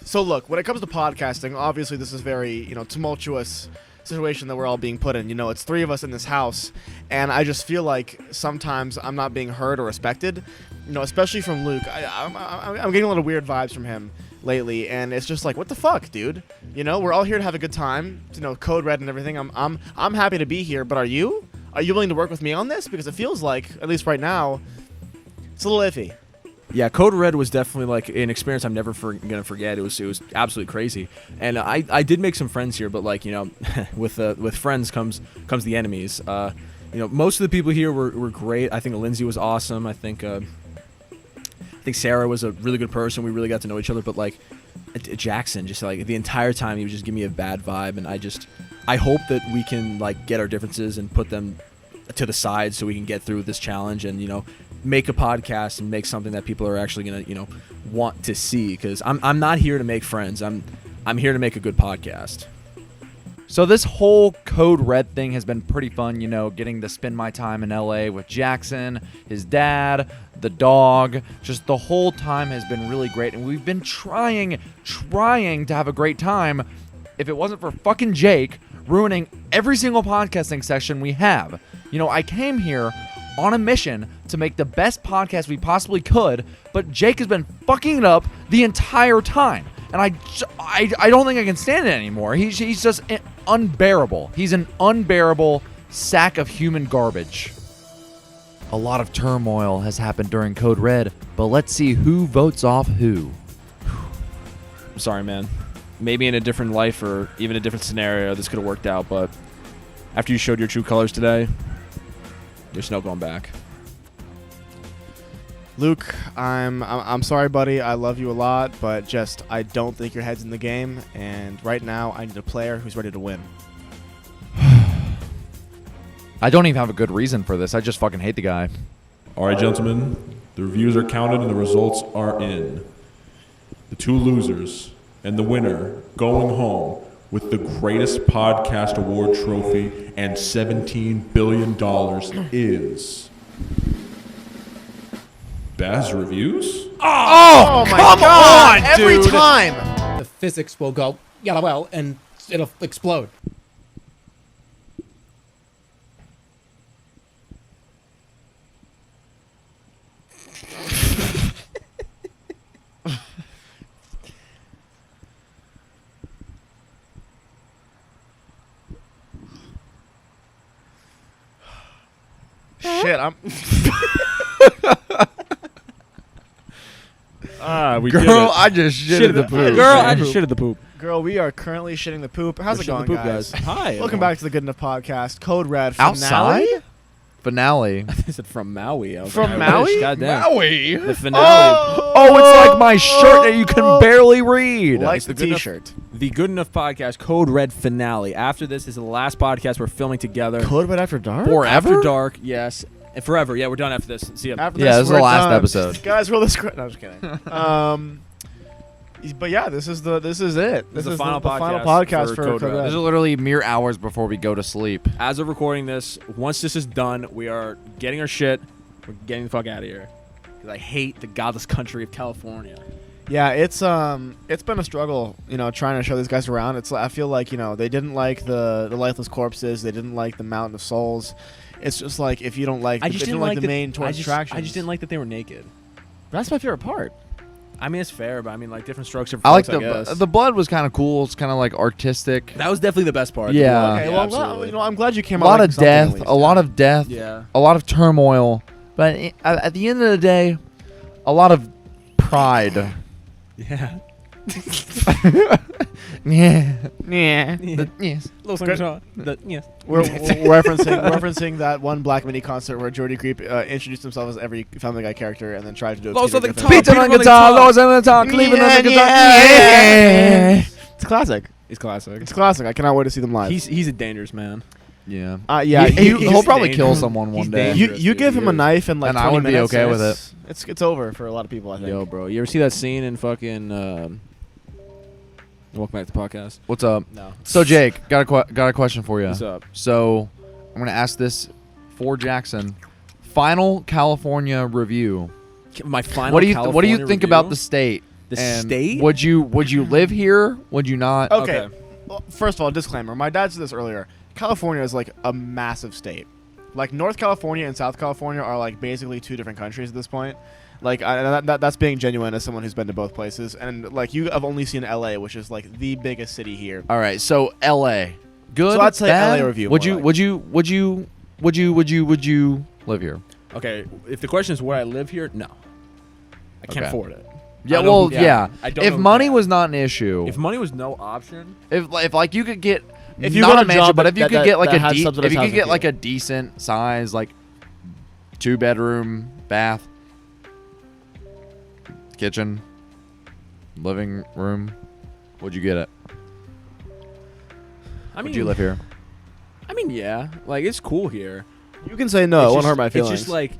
So look, when it comes to podcasting, obviously this is very, tumultuous situation that we're all being put in. It's three of us in this house, and I just feel like sometimes I'm not being heard or respected. Especially from Luke. I'm getting a little weird vibes from him lately, and it's just like, what the fuck, dude? We're all here to have a good time. Code Red and everything. I'm happy to be here, but are you? Are you willing to work with me on this? Because it feels like, at least right now, it's a little iffy. Yeah, Code Red was definitely like an experience I'm never gonna forget. It was absolutely crazy, and I did make some friends here, but like with friends comes the enemies. Most of the people here were great. I think Lindsay was awesome. I think Sarah was a really good person. We really got to know each other, but like Jackson, just like the entire time he would just give me a bad vibe, and I hope that we can like get our differences and put them to the side so we can get through this challenge and make a podcast and make something that people are actually gonna want to see, because I'm not here to make friends. I'm here to make a good podcast. So this whole Code Red thing has been pretty fun, getting to spend my time in LA with Jackson, his dad, the dog. Just the whole time has been really great, and we've been trying to have a great time if it wasn't for fucking Jake ruining every single podcasting session we have. I came here on a mission to make the best podcast we possibly could, but Jake has been fucking it up the entire time. And I don't think I can stand it anymore. He's just unbearable. He's an unbearable sack of human garbage. A lot of turmoil has happened during Code Red, but let's see who votes off who. I'm sorry, man. Maybe in a different life or even a different scenario, this could have worked out, but after you showed your true colors today, there's no going back. Luke, I'm sorry, buddy. I love you a lot, but I don't think your head's in the game. And right now, I need a player who's ready to win. I don't even have a good reason for this. I just fucking hate the guy. All right, gentlemen. The reviews are counted and the results are in. The two losers and the winner going home with the greatest podcast award trophy and $17 billion is Baz Reviews? Oh my God! Every time! The physics will go, yeah, well, and it'll explode. Shit, I'm... We did it. I just shitted the poop. Girl, I just shitted the poop. Girl, we are currently shitting the poop. How's We're it shitting going, the poop, guys? Hi. Welcome back to the Good Enough Podcast. Code Red finale. Outside? Finale. I said from Maui. I was From like, I wish. Maui? Goddamn. Maui? The finale. Oh, it's like my shirt that you can barely read. Like It's the the Good Enough- T-shirt. The Good Enough Podcast Code Red finale. After this is the last podcast we're filming together. Code Red After Dark? Forever? After dark, yes. And forever. Yeah, we're done after this. See ya. After Yeah, this is the we're last done. episode. Guys, roll the script. No, I'm just kidding. But yeah, this is it. This is the final the final podcast podcast for for Code Code Red. Red. These are literally mere hours before we go to sleep. As of recording this, once this is done, we are getting our shit. We're getting the fuck out of here. Because I hate the godless country of California. Yeah, it's been a struggle, trying to show these guys around. I feel like, they didn't like the lifeless corpses. They didn't like the Mountain of Souls. It's just like, if you don't like, I just if you didn't don't like the main tourist attractions. I just didn't like that they were naked. That's my favorite part. I mean, it's fair, but I mean, like, different strokes are I like folks, I guess. the blood was kind of cool. It's kind of like artistic. That was definitely the best part. Yeah. Okay, Yeah, well, absolutely. I'm glad you came A out lot like of something at death, least, a lot of death, Yeah. a lot of turmoil. But at the end of the day, a lot of pride. Yeah. Yeah. Yeah. Yes. Yes. We're referencing that one Black Mini concert where Jordy Creep introduced himself as every Family Guy character and then tried to do a Los Peter on the Griffin. top. Pizza on guitar, Los on the top, Cleveland on the guitar. Yeah. It's classic. He's classic. It's classic. I cannot wait to see them live. He's a dangerous man. Yeah. Yeah. He'll probably kill dangerous. someone one He's day. dangerous. You give him a knife in like And I 20 would be minutes, okay with It's over for a lot of people, I think. Yo, bro, you ever see that scene in fucking Welcome Back to the Podcast? What's up? No. So Jake, got a question for you. What's up? So I'm gonna ask this for Jackson. Final California review. My final What do you California think review? about the state? The And state? Would you live here? Would you not? Okay. Okay. Well, first of all, disclaimer. My dad said this earlier. California is like a massive state. Like North California and South California are like basically two different countries at this point. Like that's being genuine as someone who's been to both places. And like you have only seen LA, which is like the biggest city here. All right. So L.A. Good. So I'd say bad? LA review Would more you? like. Would you live here? Okay, if the question is would I live here? No. I can't Okay. afford it. Yeah. I know Well, who- yeah. I don't If know who money that- was not an issue, If money was no option, if like you could get If you not got a a mansion, job but if you that- could get like that had if subsidized you could housing get for like you. a decent size, like 2-bedroom, bath, kitchen, living room, would you get it? I mean, Would you live here? I mean, yeah, like it's cool here. You can say no. It It's won't just- hurt my feelings. It's just like,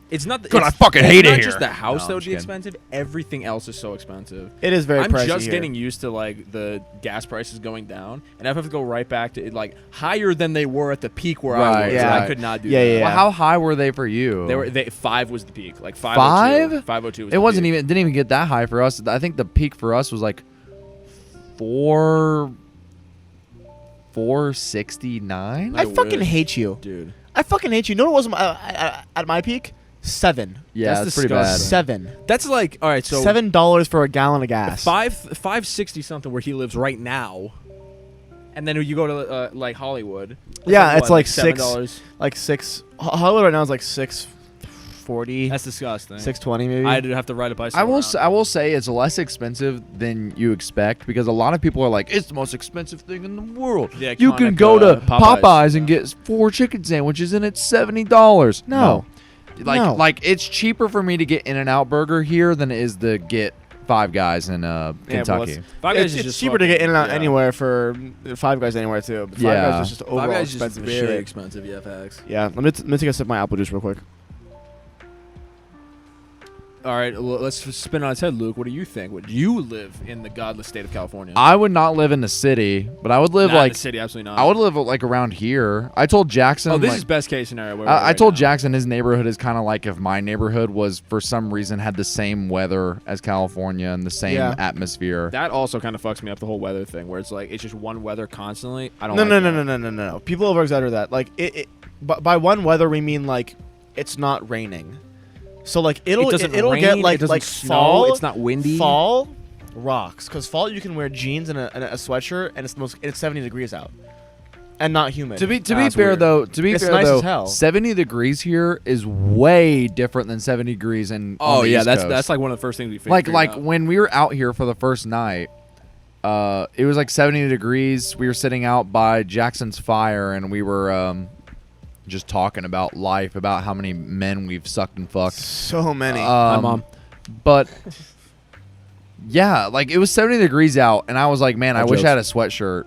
it's not. God, I it's- fucking it's hate it not here. just the house No, that I'm would be just kidding. expensive. Everything else is so expensive. it is very I'm pricey just here. getting used to like the gas prices going down, and I have to go right back to it, like higher than they were at the peak where I Right, was. yeah. And I could not do Yeah, that. yeah, Well, how high were they for you? They 5 was the peak, like 502. 502 was It the wasn't peak. even. It didn't even get that high for us. I think the peak for us was like 469. I I fucking wish. hate you. dude. I fucking hate you. You know what was at my peak? 7. Yeah, That's that's pretty bad. disgusting. 7. That's like all right. So $7 for a gallon of gas. 560 something where he lives right now, and then you go to like Hollywood. Yeah, it's like $7. Like 6. Hollywood right now is like 640, That's disgusting. 620 maybe. I'd have to ride a bicycle. I will. around. I will say it's less expensive than you expect because a lot of people are like, it's the most expensive thing in the world. The You can iconic, go to Popeyes. Popeyes and get 4 chicken sandwiches and it's $70. No. No. Like it's cheaper for me to get In-N-Out Burger here than it is to get Five Guys in Kentucky. it's- Five Guys It's, is it's just cheaper to get in and out yeah. anywhere for Five Guys anywhere too. But Five Yeah. Guys is just overall Five Guys is expensive as very shit. expensive. Yeah, facts. Yeah, let me take a sip of my apple juice real quick. All right, let's spin on its head, Luke. What do you think? Would you live in the godless state of California? I would not live in the city, but I would live Not in like the city, absolutely not. I would live like around here. I told Jackson. Oh, this like, is best case scenario. where we're I right told now. Jackson his neighborhood is kind of like if my neighborhood was for some reason had the same weather as California and the same Yeah. atmosphere. That also kind of fucks me up, the whole weather thing, where it's like it's just one weather constantly. I don't. No, like no, that. no, no, no, no, no. People over exaggerate that. Like by one weather we mean like it's not raining. So like it'll It doesn't it'll rain, get it like doesn't snow, fall. it's not windy. Fall rocks because fall you can wear jeans and a sweatshirt and it's 70 degrees out and not humid. To be That's fair weird. though, to be It's fair nice though, as hell. 70 degrees here is way different than 70 degrees in. Oh on the yeah, East that's Coast. that's like one of the first things we like figured out. when we were out here for the first night. It was like 70 degrees. We were sitting out by Jackson's fire and we were just talking about life, about how many men we've sucked and fucked. so many. My mom. But yeah, like it was 70 degrees out, and I was like, man, No I wish I jokes. had a sweatshirt.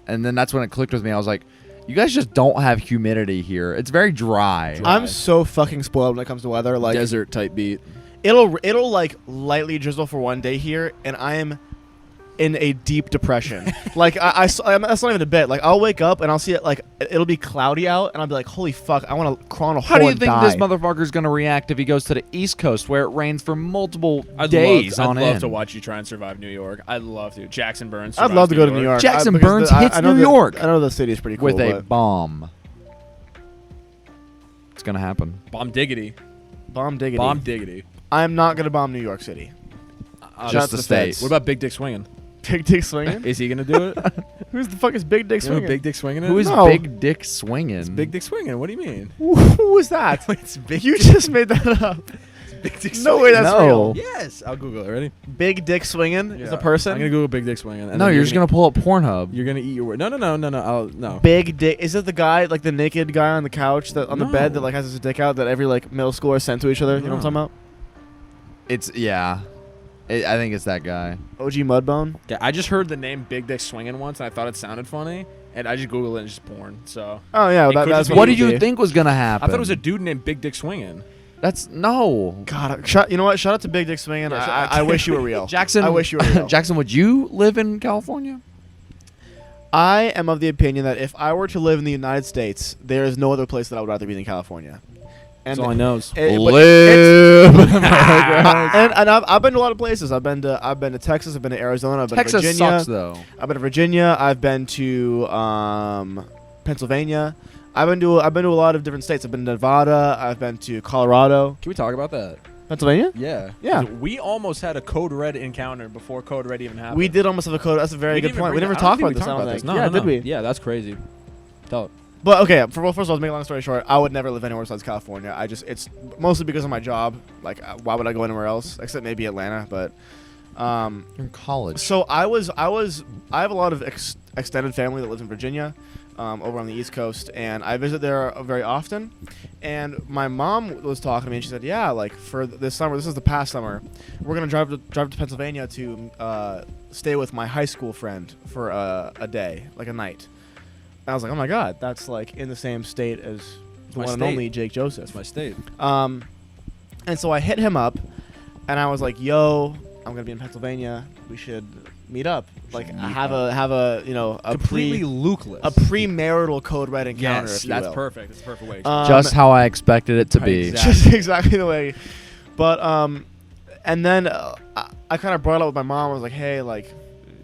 And then that's when it clicked with me. I was like, you guys just don't have humidity here. It's very dry. I'm so fucking spoiled when it comes to weather. Like Desert type beat. it'll like lightly drizzle for one day here, and I am in a deep depression. Like that's not even a bit. Like I'll wake up and I'll see it like it'll be cloudy out, and I'll be like, holy fuck, I want to crawl in a hole How do you and think die. this motherfucker's gonna react if he goes to the East Coast where it rains for multiple I'd days love, on I'd love end? to watch you try and survive New York. I'd love to. Jackson Burns. I'd love to go to New York. Jackson because Burns I hits know New that- York. I know the city's pretty cool. with a but bomb. It's gonna happen. Bomb diggity. bomb diggity. Bomb diggity. I'm not gonna bomb New York City. Uh, Just to the the feds. states. What about Big Dick Swinging? Big Dick Swinging? Is he gonna do it? Who's the fuck is Big Dick You know who Swinging? Big Dick Swinging is? Who is No. Big Dick Swinging? Big Dick Swinging? What do you mean? Who was that? It's Big You just made that up. Big Dick No way, that's No. real. Yes, I'll Google it. Ready? Big Dick Swinging is a I'm person. gonna Google Big Dick Swinging. and No, then you're just gonna pull up Pornhub. You're gonna eat your word. No. No. Big Dick. Is it the guy, like the naked guy on the couch, that on the bed that No. like has his dick out that every like middle schooler sent to each other? You know what I'm talking It's I think it's that guy. about? OG Mudbone. Yeah, I just heard the name Big Dick Swinging once, and I thought it sounded funny, and I just Googled it and it's just porn. So Oh yeah, It could that's just be- What it did would you be. think was gonna happen? I thought it was a dude named Big Dick Swinging. That's no. God, you know what? Shout out to Big Dick Swinging. Yeah, I wish you were real. Jackson. I wish you were real. Jackson, would you live in California? I am of the opinion that if I were to live in the United States, there is no other place that I would rather be than California. That's all I know. And I've been to a lot of places. I've been to Texas. I've been to Arizona. I've been Texas to Virginia. sucks though. I've been to Virginia. I've been to Pennsylvania. I've been to a lot of different states. I've been to Nevada. I've been to Colorado. Can we talk about that? Pennsylvania? Yeah. Yeah. We almost had a Code Red encounter before Code Red even happened. We did almost have a code. That's a very good point. We never talked about this. I don't think. Yeah, did we? Yeah, that's crazy. Tell it. But okay, first of all, to make a long story short, I would never live anywhere besides California. It's mostly because of my job. Like, why would I go anywhere else except maybe Atlanta? But In college. so I have a lot of extended family that lives in Virginia, over on the East Coast, and I visit there very often. And my mom was talking to me, and she said, "Yeah, like for this summer, this is the past summer, we're gonna drive to Pennsylvania to stay with my high school friend for a day, like a night." And I was like, "Oh my God, that's like in the same state as the one and only Jake Joseph." That's my state. And so I hit him up, and I was like, "Yo, I'm gonna be in Pennsylvania. We should meet up. Like, have a you know a Completely Lukeless. premarital Code Red encounter. Yes, if you that's will. perfect. That's a perfect way. Just how I expected it to be. Exactly. Just exactly the way. But and then I kind of brought it up with my mom. I was like, "Hey, like,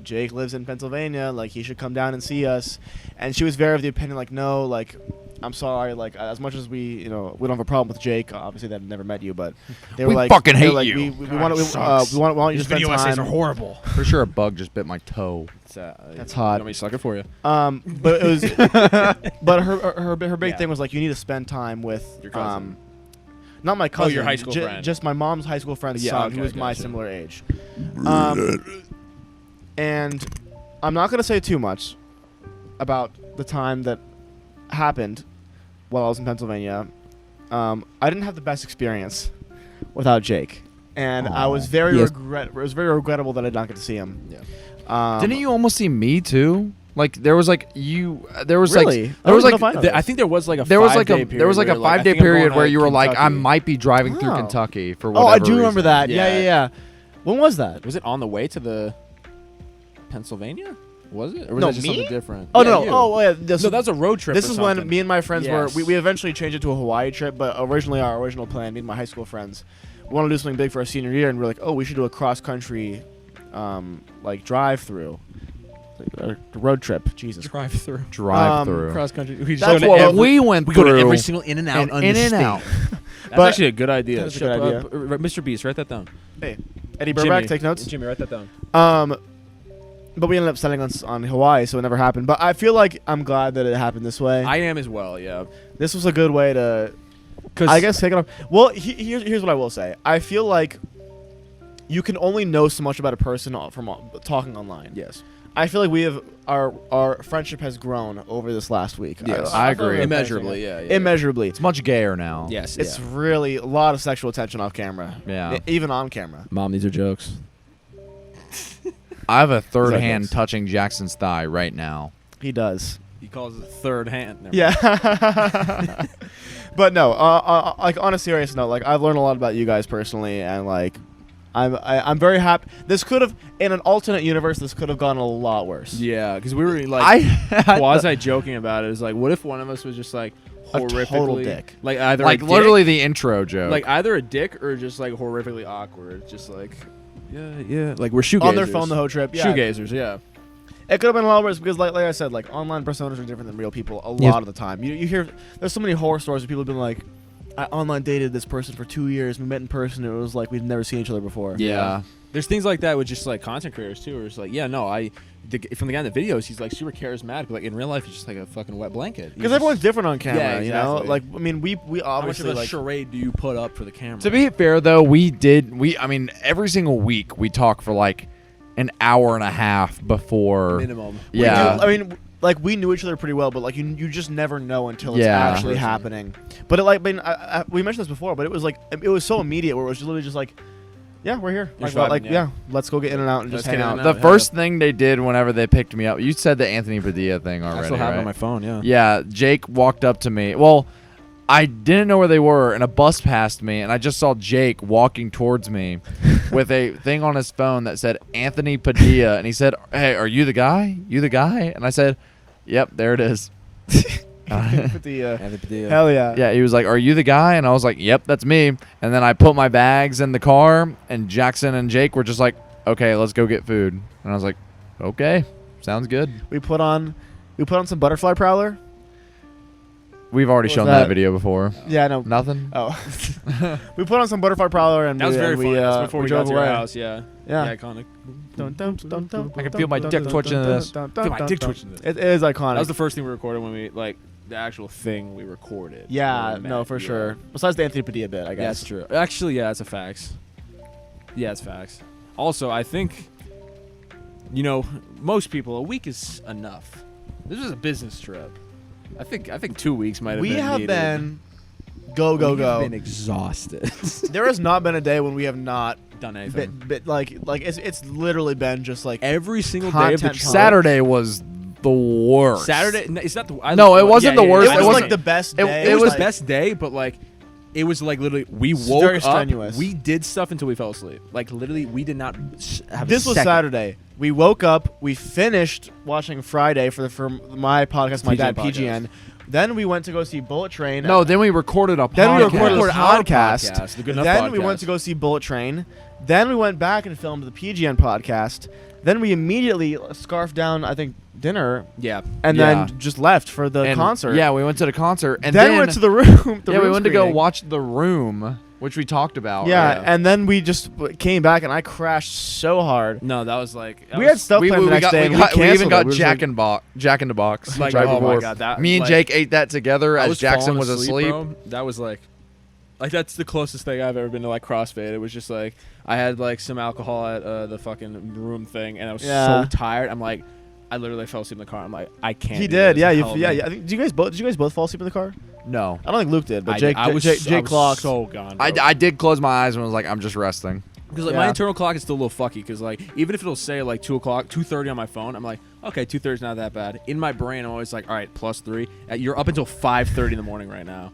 Jake lives in Pennsylvania. Like, he should come down and see us." And she was very of the opinion, like, "No, like, I'm sorry. Like, as much as we don't have a problem with Jake. Obviously, they've never met you, but they were We like, fucking they were hate like, you. We want you to spend time." horrible. For sure, a bug just bit my toe. That's hot. Let me suck it for you. But it was, but her big Yeah. thing was like, you need to spend time with Your cousin. not my cousin, your high school friend. just my mom's high school friend's Yeah, son, okay, who was my gotcha. similar age. And I'm not gonna say too much about the time that happened while I was in Pennsylvania. I didn't have the best experience without Jake, and I was very Yes. it was very regrettable that I did not get to see him. Yeah. Didn't you almost see me too? Like there was like there was Really? like there was like I think there was like a there was like a 5-day period there was like a where, I 5-day think I'm going period to where you were like, I Kentucky. might be driving through Oh. Kentucky for Oh, whatever I do remember reason. that. Yeah. Yeah. When was that? Was it on the way to the Pennsylvania? Was it? Or was No, that just me? something different? Oh Yeah, no! you. Oh yeah. This, No, that was a road trip. this or is when something. me and my friends Yes. we eventually changed it to a Hawaii trip, but originally our original plan, me and my high school friends, we wanted to do something big for our senior year, and we are like, oh, we should do a cross country, like drive through, like a road trip. Jesus. drive through Drive through. cross country. We just That's go to what every, we went we through. go to every single in and out. and on in the and state. out. That's But- actually a good idea. That is a good idea. Mr. Beast, write that down. Hey, Eddie Burback, Jimmy. take notes. Jimmy, write that down. But we ended up settling on Hawaii, so it never happened. But I feel like I'm glad that it happened this way. I am as well. Yeah. This was a good way to, Because I guess, take it off. Well, here's what I will say. I feel like you can only know so much about a person from talking online. yes. I feel like we have our friendship has grown over this last week. Yes. I agree. Immeasurably. Yeah. Immeasurably. It's much gayer now. Yes. It's really a lot of sexual attention off camera. Yeah. Even on camera. Mom, these are jokes. I have a third Is that hand jokes? touching Jackson's thigh right now. He does. He calls it third hand. Never Yeah. But no, like on a serious note, like I've learned a lot about you guys personally, and like I'm very happy. This could have, in an alternate universe, this could have gone a lot worse. Yeah, because we were like I had quasi joking about it. It's like, what if one of us was just like A horrifically total dick. like either like a dick, literally the intro joke. like either a dick or just like horrifically awkward, just like yeah, like we're shoegazers On their phone the whole trip. Yeah. shoegazers, yeah. It could have been a lot worse because, like I said, like online personas are different than real people a Yes. lot of the time. You hear there's so many horror stories where people have been like, I online dated this person for 2 years. We met in person. And it was like we'd never seen each other before. yeah. There's things like that with just like content creators too, where it's like, yeah, no, from the guy in the videos, he's like super charismatic, but like in real life, he's just like a fucking wet blanket. Because everyone's different on camera. Yeah, You know, exactly. like I mean, we how much of obviously a like charade do you put up for the camera? To be fair though, I mean every single week we talk for like an hour and a half before. minimum. we Yeah. do- I mean, like we knew each other pretty well, but like you just never know until it's Yeah. actually happening. But it, like, I mean, we mentioned this before, but it was like it was so immediate where it was literally just like, yeah, we're here. You're Like, vibing, like yeah. yeah, let's go get in and out and Let's just hang get in out. and The out. first thing they did whenever they picked me up, you said the Anthony Padilla thing I already, still have it right? on my phone, yeah. Yeah, Jake walked up to me. Well, I didn't know where they were, and a bus passed me, and I just saw Jake walking towards me with a thing on his phone that said Anthony Padilla, and he said, "Hey, are you the guy? You the guy?" And I said, "Yep, there it is." Padilla. Anthony Padilla. Hell yeah. Yeah, he was like, "Are you the guy?" And I was like, "Yep, that's me." And then I put my bags in the car, and Jackson and Jake were just like, "Okay, let's go get food." And I was like, "Okay, sounds good." We put on some butterfly prowler. We've already What shown was that that? video before. Yeah, no. Nothing. Oh. We put on some butterfly prowler and That was very funny. That's before we got drove to your away. house. Yeah. Yeah. Iconic. I can feel my dick twitching to this. Feel my dick twitching to this. It is iconic. That was the first thing we recorded when we the actual thing we recorded. Yeah, when we no, met, for yeah. sure. Besides the Anthony Padilla bit, I Yeah, guess. that's true. Actually, yeah, it's a facts. Yeah, it's facts. Also, I think, most people, a week is enough. This was a business trip. I think 2 weeks might have We been have needed. been go, go, We've go. been exhausted. There has not been a day when we have not done anything. bit like it's literally been just like Every single day of the Content trip. Saturday was the worst. Saturday, no, it's not the. No, it wasn't the worst. it It was wasn't- like the best it- day. it It was was the best day, but like, it was like literally we It's woke very up. strenuous. We did stuff until we fell asleep. Like literally, we did not have. This a was second. Saturday. We woke up. We finished watching Friday for my podcast, my PGN dad, podcast. PGN. Then we went to go see Bullet Train. No, then we recorded a podcast. Then we recorded a our podcast. the Good Enough Then we podcast. went to go see Bullet Train. Then we went back and filmed the PGN podcast. Then we immediately scarfed down, I think, dinner, Yeah. and Yeah. then just left for the And- concert. Yeah, we went to the concert, and then, then went to the room. we went to go screening. watch The Room, which we talked about. Yeah, and then we just came back, and I crashed so hard. No, that was like. We had stuff planned the next day. and we we even got canceled it. Jack in the Box. Like, right oh before. my god, that. Me and like, Jake ate that together I as was Jackson falling was asleep. bro. That was like that's the closest thing I've ever been to like CrossFit. It was just like I had like some alcohol at the fucking room thing, and I was Yeah. so tired. I'm like, I literally fell asleep in the car. I'm like, I can't. He do did, this. yeah. Help me. I think, did you guys both fall asleep in the car? No, I don't think Luke did, but I Jake, I was Jake clocked. so gone. I did close my eyes and was like, I'm just resting. Because like Yeah. my internal clock is still a little fucky. Because like even if it'll say like 2 o'clock, 2:30 on my phone, I'm like, okay, 2:30 is not that bad. In my brain, I'm always like, all right, +3. You're up until 5:30 in the morning right now.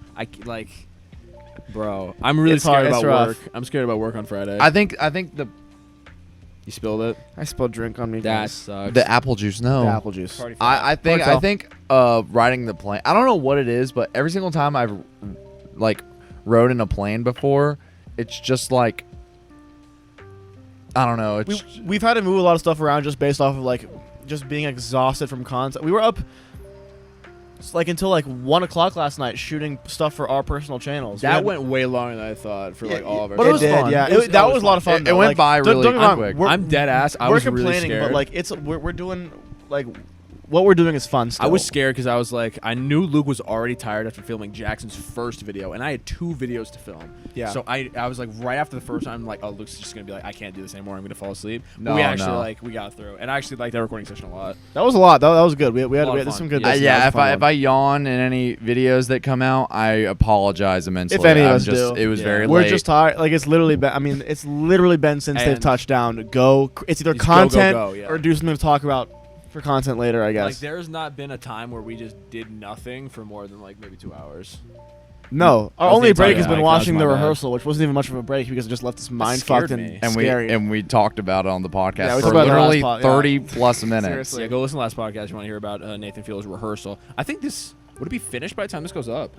Bro, I'm really It's hard, scared it's about rough. work. I'm scared about work on Friday. I think the you spilled it. I spilled drink on me. That guys. sucks. the apple juice. No, The apple juice. Party I think Party I think riding the plane. I don't know what it is, but every single time I've like rode in a plane before, it's just like I don't know. It's We've had to move a lot of stuff around just based off of like just being exhausted from content. We were up like until like 1 o'clock last night shooting stuff for our personal channels. We That had- went way longer than I thought for like all of our. but it was did, fun. Yeah, It was- that was a lot of fun. It though. went Like, by don't really get me wrong, quick. we're- I'm dead ass. I we're was really complaining, scared. but like we're doing like what we're doing is fun. Still. I was scared because I was like, I knew Luke was already tired after filming Jackson's first video, and I had 2 videos to film. Yeah. So I was like, right after the first time, I'm like, oh, Luke's just gonna be like, I can't do this anymore. I'm gonna fall asleep. But No, we actually no. we got through, and I actually liked that recording session a lot. That was a lot. That was good. We A lot had of some fun. good. Yeah. that yeah, was a if fun I one. yawn in any videos that come out, I apologize immensely. If any of I'm us just, do. it was Yeah. very We're late. just tired. Like it's literally been. I mean, it's literally been since they've And- touched down. Go. It's either It's go, go, content go, yeah. or do something to talk about for content later. I Like, guess. there's not been a time where we just did nothing for more than like maybe 2 hours. No, our That was only the entire break has night. been That watching was the my bad. rehearsal, which wasn't even much of a break because it just left us mind scared fucked me. and and scary. we talked about it on the podcast Yeah, we for talked about it on the literally last pod, yeah. 30 plus minutes. Seriously. So yeah, go listen to the last podcast if you want to hear about Nathan Field's rehearsal. I think this would it be finished by the time this goes up?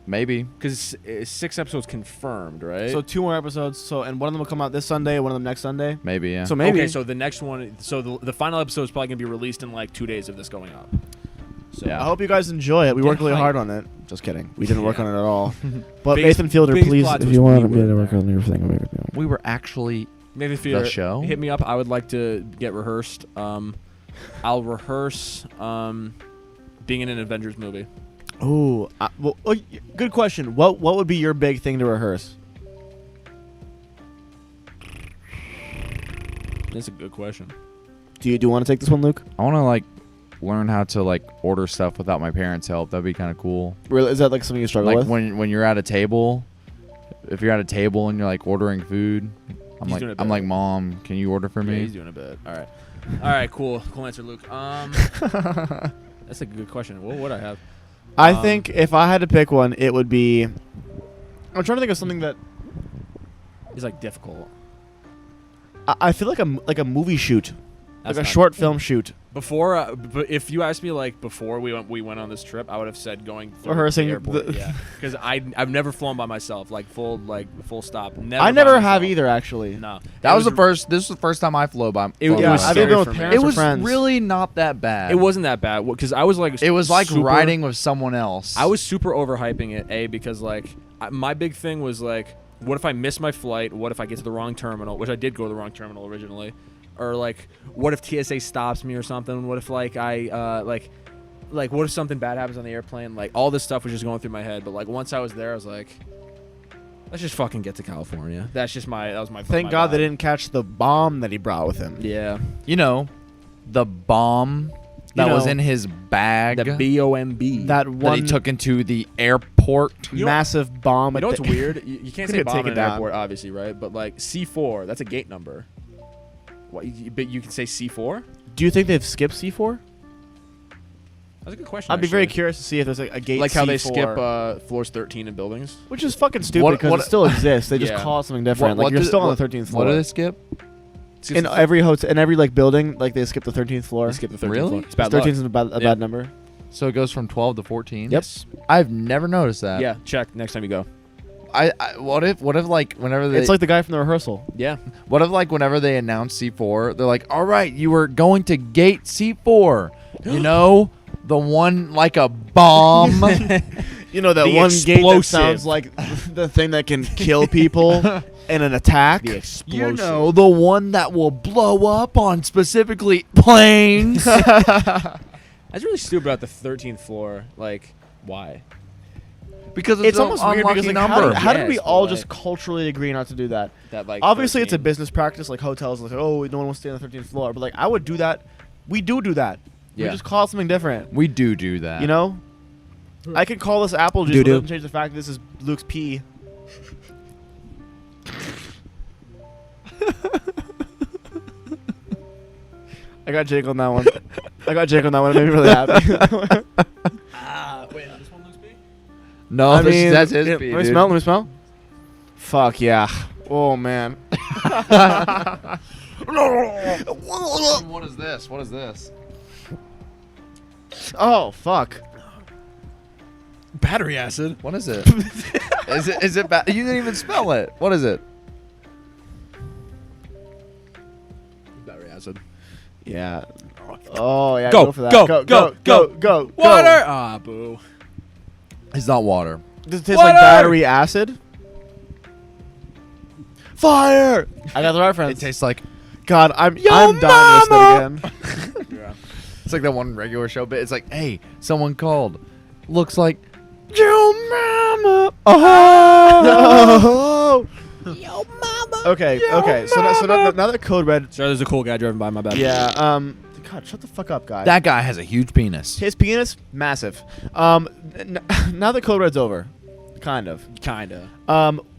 Maybe. Because it's 6 episodes confirmed, right? So 2 more episodes. So and one of them will come out this Sunday, one of them next Sunday. Maybe, yeah. So maybe. Okay, so the next one, so the final episode is probably gonna be released in like 2 days of this going up. So Yeah. I hope you guys enjoy it. We Get worked really hyped. hard on it. Just kidding. We didn't work Yeah. on it at all. But Biggest- Nathan Fielder, biggest please, plot if twist you want we me were to work there. on your thing, we were actually Nathan Fielder, show? hit me up. I would like to get rehearsed. I'll rehearse being in an Avengers movie. Ooh, good question. What would be your big thing to rehearse? That's a good question. Do you want to take this one, Luke? I want to like learn how to like order stuff without my parents' help. That'd be kind of cool. Really, is that like something you struggle Like with? when you're at a table, if you're at a table and you're like ordering food, He's doing it I'm better. like, Mom, can you order for Yeah, me? he's doing a bit. All right, cool answer, Luke. That's a good question. What would I have? I think if I had to pick one, it would be. I'm trying to think of something that It's like difficult. I feel like a movie shoot, That's like a not- short film shoot. Before, but if you asked me like before we went on this trip, I would have said going through Rehearsing the airport. the- Yeah, because I've never flown by myself, like full stop. Never I by never have myself. either, actually. No, That was the first. This was the first time I flew by. It flown was by I've scary either been for with me. parents It or was friends. really not that bad. It wasn't that bad because I was like. It was like super- riding with someone else. I was super overhyping it, because like my big thing was like, what if I miss my flight? What if I get to the wrong terminal? Which I did go to the wrong terminal originally, or like, what if TSA stops me or something? What if like I like what if something bad happens on the airplane? Like all this stuff was just going through my head. But like once I was there, I was like, let's just fucking get to California. That was my. Thank my God they vibe. didn't catch the bomb that he brought with him. Yeah, You know, the bomb that was know, in his bag the BOMB. That that one he took into the airport. You know- massive bomb. You know at what's the- weird? You can't Couldn't say bomb take in it an down. airport, obviously, right? But like C4, that's a gate number. What? But you can say C4? Do you think they've skipped C4? That's a good question. I'd be very actually. curious to see if there's a gate Like how they C4, skip floors 13 in buildings. which is fucking stupid What- because what- it still exists. They just Yeah. call it something different. Like you're do- still on what- the 13th floor. What do they skip? In every hotel, in every like building, like they skip the 13th floor. They skip the 13th Really? floor. It's bad 13th luck. is a Yeah. bad number. So it goes from 12 to 14. Yep. I've never noticed that. Yeah, check next time you go. I what if like whenever they It's like the guy from the rehearsal. Yeah. what if like whenever they announce C4, they're like, "All right, you were going to gate C4." You know, the one like a bomb. You know that The one gate that explosive. sounds like the thing that can kill people in an attack. The You explosive. know, the one that will blow up on specifically planes. That's really stupid about the 13th floor. Like, why? Because It's an almost weird because unlucky like, number. how did we Yes, all but, just culturally agree not to do that? That like Obviously, it's a 13. business practice. Like hotels, like oh, no one wants to stay on the 13th floor. But like I would do that. We do that. We Yeah. just call it something different. We do that. You know, I could call this apple juice. Do-do. But it doesn't change the fact that this is Luke's pee. I got Jake on that one. I got Jake on that one. It made me really happy. Wait, this one looks big? No, I this- mean, that's his let pee, me dude. smell. Let me smell. Fuck yeah. Oh man. What is this? What is this? Oh fuck. Battery acid. What is it? Is it bad? You didn't even smell it. What is it? Battery acid. Yeah. Oh yeah. Go, for that. go, go, go, go, go. Water. Ah, boo. It's not water. Does it taste Water! like battery acid? Fire! I got the reference. It tastes like God, I'm Yo, dying to listen again. Yeah. it's like that one regular show bit. It's like, hey, someone called. Looks like your mama. Oh. Yo, mama. Okay, okay. So now that Code Red. Sorry, there's a cool guy driving by. My bad. Yeah. God, shut the fuck up, guy. That guy has a huge penis. His penis, massive. Now that Code Red's over, kind of. Kinda.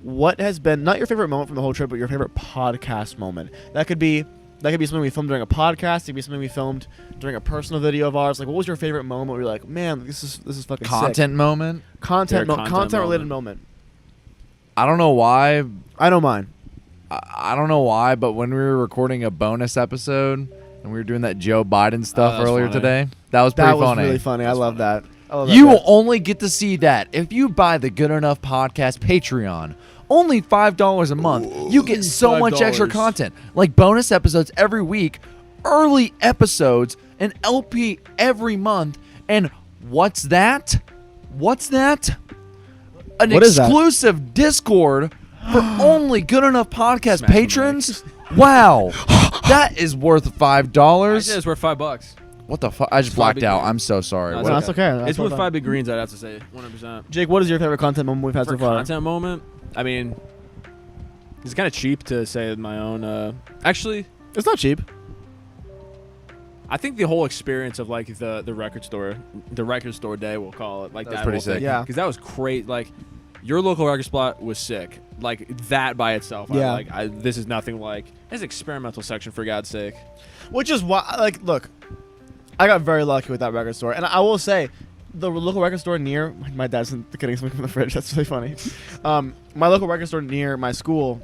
What has been not your favorite moment from the whole trip, but your favorite podcast moment? That could be something we filmed during a podcast. It could be something we filmed during a personal video of ours. Like, what was your favorite moment where you're like, man, this is fucking Content sick. moment. Content Favorite content related moment. I don't know why. I don't mind. I don't know why, but when we were recording a bonus episode and we were doing that Joe Biden stuff that's earlier funny. today, that was pretty That was funny. really funny. I love that. I love that You bit. will only get to see that if you buy the Good Enough Podcast Patreon. Only $5 a month. You get so much extra $5. content, like bonus episodes every week, early episodes, an LP every month, and what's that? What's that? An What is that? exclusive Discord for only Good Enough Podcast Smash my patrons. Wow, that is worth I $5. said it's worth $5. What the fuck? I just Five blacked big out. green. I'm so sorry. No, What- No, that's okay. That's It's all worth done. 5 big greens. I'd have to say 100%. Jake, what is your favorite content moment we've had For so far? content moment, I mean, it's kind of cheap to say my own. Actually, It's not cheap. I think the whole experience of like the record store day, we'll call it like That was that. pretty sick. Yeah. Because that was great. Like your local record spot was sick. Like that by itself. Yeah. This is nothing like this experimental section for God's sake. Which is why, like, look, I got very lucky with that record store, and I will say, the local record store near my dad's getting something from the fridge. That's really funny. My local record store near my school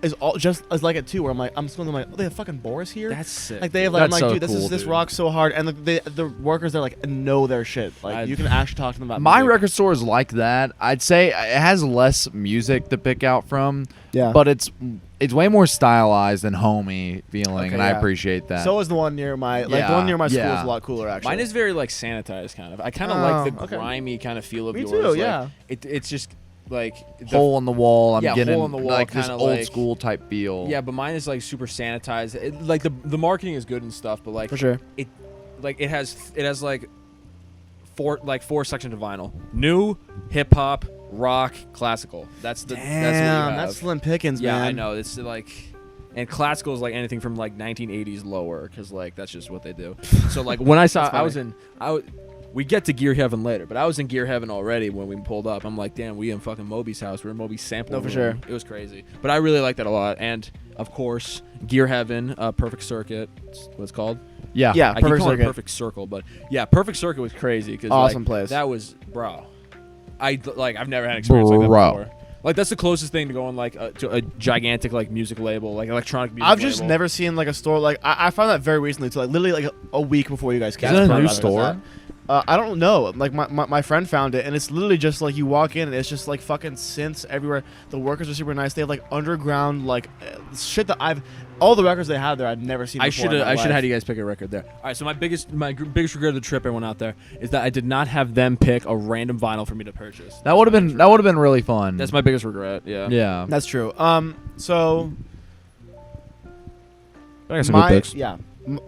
is all just as like it too. Where I'm just going, I'm like, oh, they have fucking Boris here. That's sick. Like they have like, I'm That's like, so dude, this cool, is this dude. rocks so hard, and the workers there like know their shit. Like you can actually talk to them about My music. record store is like that. I'd say it has less music to pick out from. Yeah. But it's way more stylized and homey feeling, Okay, and I yeah. appreciate that. So is the one near my the Yeah, one near my school yeah. is a lot cooler actually. Mine is very like sanitized kind of. I kind of Oh, like the okay. grimy kind of feel of Me yours. too, like, yeah. It's just like the hole in the wall. I'm Yeah, getting hole in the wall, like this kinda old like- school type feel. Yeah, but mine is like super sanitized. Like the marketing is good and stuff, but like for sure. it has like four sections of vinyl: new, hip hop, rock, classical. That's what you Damn, have. that's Slim Pickings, yeah, man. I know. It's like, and classical is like anything from like 1980s lower, because like that's just what they do. So like when I saw, we get to Gear Heaven later, but I was in Gear Heaven already when we pulled up. I'm like, damn, we in fucking Moby's house. We're in Moby's sample No, for room. sure. It was crazy, but I really like that a lot. And of course, Gear Heaven, Perfect Circuit, what it's called. yeah. Yeah, I keep Perfect calling it Circuit. Perfect Circle, but yeah, Perfect Circuit was crazy because Awesome place. That was I've never had an experience like that Bro. before. Like that's the closest thing to going like to a gigantic like music label, like electronic music. I've just label. never seen like a store like I found that very recently too. Like literally like a week before you guys came. Is it a That's new probably store? about that. I don't know. Like my friend found it, and it's literally just like you walk in, and it's just like fucking synths everywhere. The workers are super nice. They have like underground like shit that all the records they have there I'd never seen. I before should in my have life. had you guys pick a record there. All right, so my biggest regret of the trip, everyone out there, is that I did not have them pick a random vinyl for me to purchase. That would have been really fun. That's my biggest regret. Yeah. yeah. That's true. So I got some my good picks.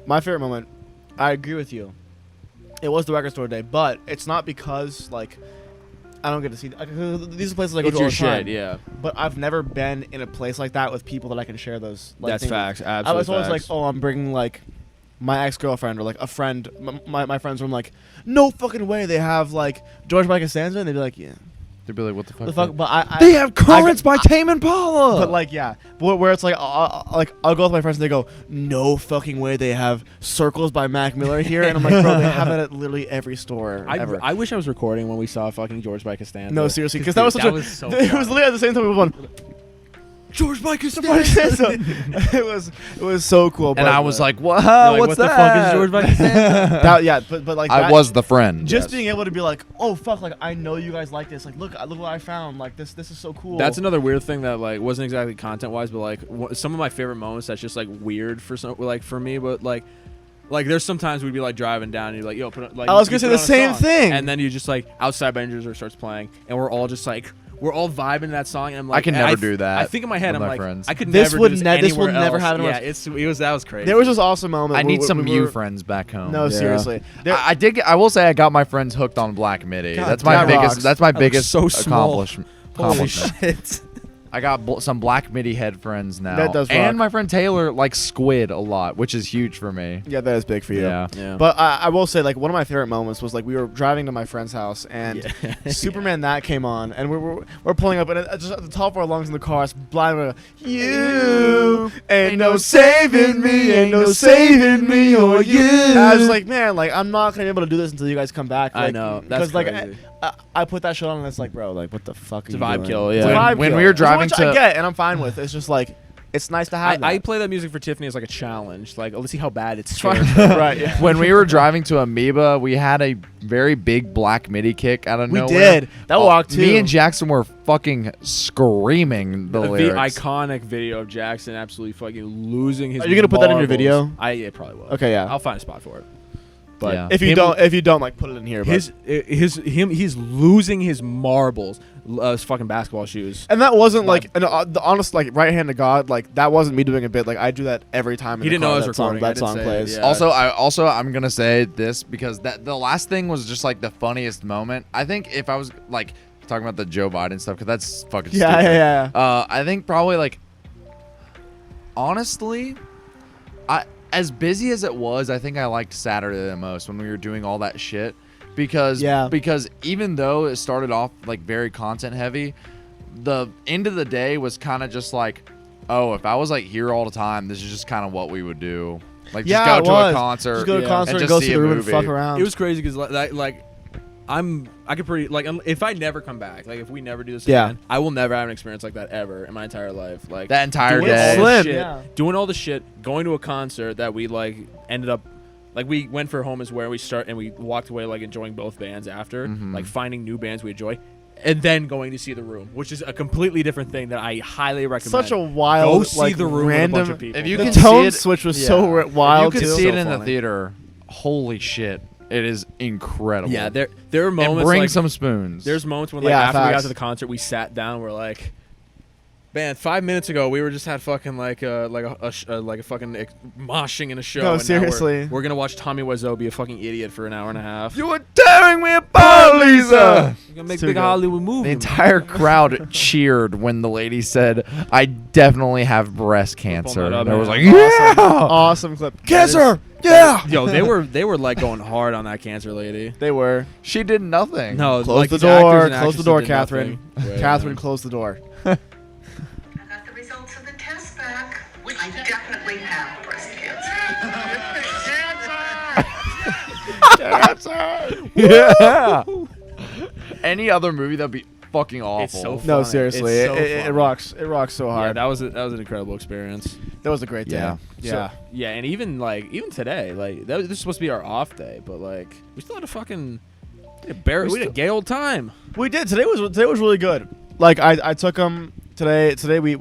my favorite moment. I agree with you. It was the record store day, but it's not because like I don't get to see. These are places I go It's to all your the time. shit. Yeah. But I've never been in a place like that with people that I can share those. Like, That's things with. facts. I Absolutely. was always like, oh, I'm bringing like my ex-girlfriend or like a friend. My friends were like, no fucking way they have like George Michael Costanza, and they'd be like, yeah, They'd be like, what the fuck? the fuck. But I They have Currents by Tame Impala. But like, yeah, where it's like I'll go with my friends and they go, no fucking way they have Circles by Mac Miller here, and I'm like, bro, they have it at literally every store ever. I wish I was recording when we saw fucking George by Costanza. No, seriously, because that was such that a. was so it was literally at the same time we were going, George by Costanza. it was so cool. and but, I was like, what? Like, What's what that? the fuck is George by Costanza? that, yeah, but like I that- was the friend. just yes. being able to be like, oh fuck, like I know you guys like this. Like look what I found. Like this is so cool. That's another weird thing that like wasn't exactly content wise, but like some of my favorite moments that's just like weird for some like for me, but like there's sometimes we'd be like driving down and you're like, yo, put on, like I was you gonna say put the on a same song, thing. and then you just like Outside by Ninjas starts playing, and we're all just like. We're all vibing that song, and I'm like, I can and never do that I think in my head, with I'm my like, friends. I could This never would do this ne- this will anywhere never else. happen. Yeah, that was crazy. There was this awesome moment. I need some we Mew were- friends back home. No, Yeah. seriously. There- I did. I will say I got my friends hooked on Black MIDI. God, That's my that biggest. rocks. That's my That looks biggest so small. accomplishment. Holy shit. I got some Black MIDI head friends now. That does rock. And my friend Taylor likes Squid a lot, which is huge for me. yeah, that is big for you. Yeah. Yeah. But I will say, like, one of my favorite moments was like we were driving to my friend's house and Superman that came on, and we're pulling up, and just at the top of our lungs in the car, it's blind. We're like, you ain't no saving me, ain't no saving me or you. And I was like, man, like I'm not gonna be able to do this until you guys come back. I Like, know. That's like crazy. I put that shit on, and it's like, bro, like what the fuck? It's are a you vibe doing? kill, It's a yeah. vibe When kill. we were Which driving I to- get, and I'm fine with. It's just like it's nice to have. I that. play that music for Tiffany as like a challenge. Like, let's see how bad it's Fine. scared. right. Yeah. When we were driving to Amoeba, we had a very big Black MIDI kick out of We nowhere. did. That walked too. Me and Jackson were fucking screaming the The lyrics. iconic video of Jackson absolutely fucking losing his. Are you gonna put that in your marbles. video? Yeah, probably will. Okay, yeah. I'll find a spot for it. But Yeah. If you don't, like, put it in here. But. he's losing his marbles, his fucking basketball shoes. And that wasn't like the honest, like, right hand to God. Like that wasn't me doing a bit. Like I do that every time. He in the didn't know car I was that song, recording. I That didn't song say it, plays. yeah. I'm gonna say this because the last thing was just like the funniest moment. I think if I was like talking about the Joe Biden stuff, because that's fucking Yeah, stupid. yeah. I think probably like honestly, as busy as it was, I think I liked Saturday the most when we were doing all that shit because even though it started off like very content heavy, the end of the day was kind of just like, oh, if I was like here all the time, this is just kind of what we would do. Like Yeah, just it go to was. a concert, Just go to a Yeah. concert and and just go see see a the room and movie. fuck around. It was crazy because like I could pretty like if I never come back, like if we never do this Yeah. again, I will never have an experience like that ever in my entire life. Like That entire doing day. all this Slim, shit, yeah. doing all the shit, going to a concert that we like ended up like we went for Home Is Where we start and we walked away like enjoying both bands after, like finding new bands we enjoy. And then going to see The Room, which is a completely different thing that I highly recommend. Such a wild, Go see like, The Room random. with a bunch of people. If you The can tone see it, switch was so wild If you too. could see So it in the funny. theater, holy shit, it is incredible. yeah, there are And moments bring like some spoons. there's moments when like Yeah, after we got facts. to the concert, we sat down, we're like, man, 5 minutes ago we were just had fucking like a fucking moshing in a show. No, and now seriously. we're gonna watch Tommy Wiseau be a fucking idiot for an hour and a half. you were tearing me apart, Lisa. We're gonna make Too big good. Hollywood movie. The entire crowd cheered when the lady said, "I definitely have breast cancer." that up, And I was man. like, "Yeah, Awesome clip. cancer, yeah." Yo, they were like going hard on that cancer lady. They were. She did nothing. No, Close like the these actors door. and Close the actresses door, did Catherine. nothing. Right, Catherine, yeah. close the door. I got the results of the test back. I definitely have breast cancer. Yeah. Any other movie that'd be fucking awful. It's so No, funny. seriously, It's so it funny. rocks. It rocks so Yeah, hard. that was an incredible experience. That was a great day. Yeah. Yeah. So, yeah, and even today, like this is supposed to be our off day, but like we still had a fucking we had a gay old time. We did. Today was really good. Like I took them today. Today we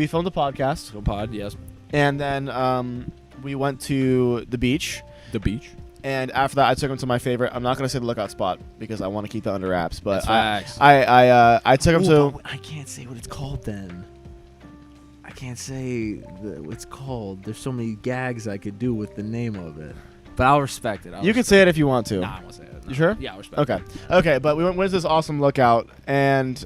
filmed a podcast, Go pod, yes. and then we went to the beach. The beach. And after that, I took him to my favorite. I'm not gonna say the lookout spot because I want to keep that under wraps. But That's facts. I took him to. I can't say what it's called then. I can't say what it's called. There's so many gags I could do with the name of it. But I'll respect it. You can say it if you want to. Nah, I won't say it. No. You sure? Yeah, I'll respect Okay. Okay, but we went to this awesome lookout, and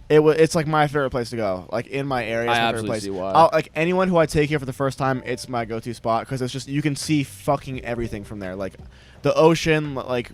it's like my favorite place to go. Like in my area, it's I my favorite absolutely place. see why. Like anyone who I take here for the first time, it's my go-to spot because it's just you can see fucking everything from there, like the ocean, like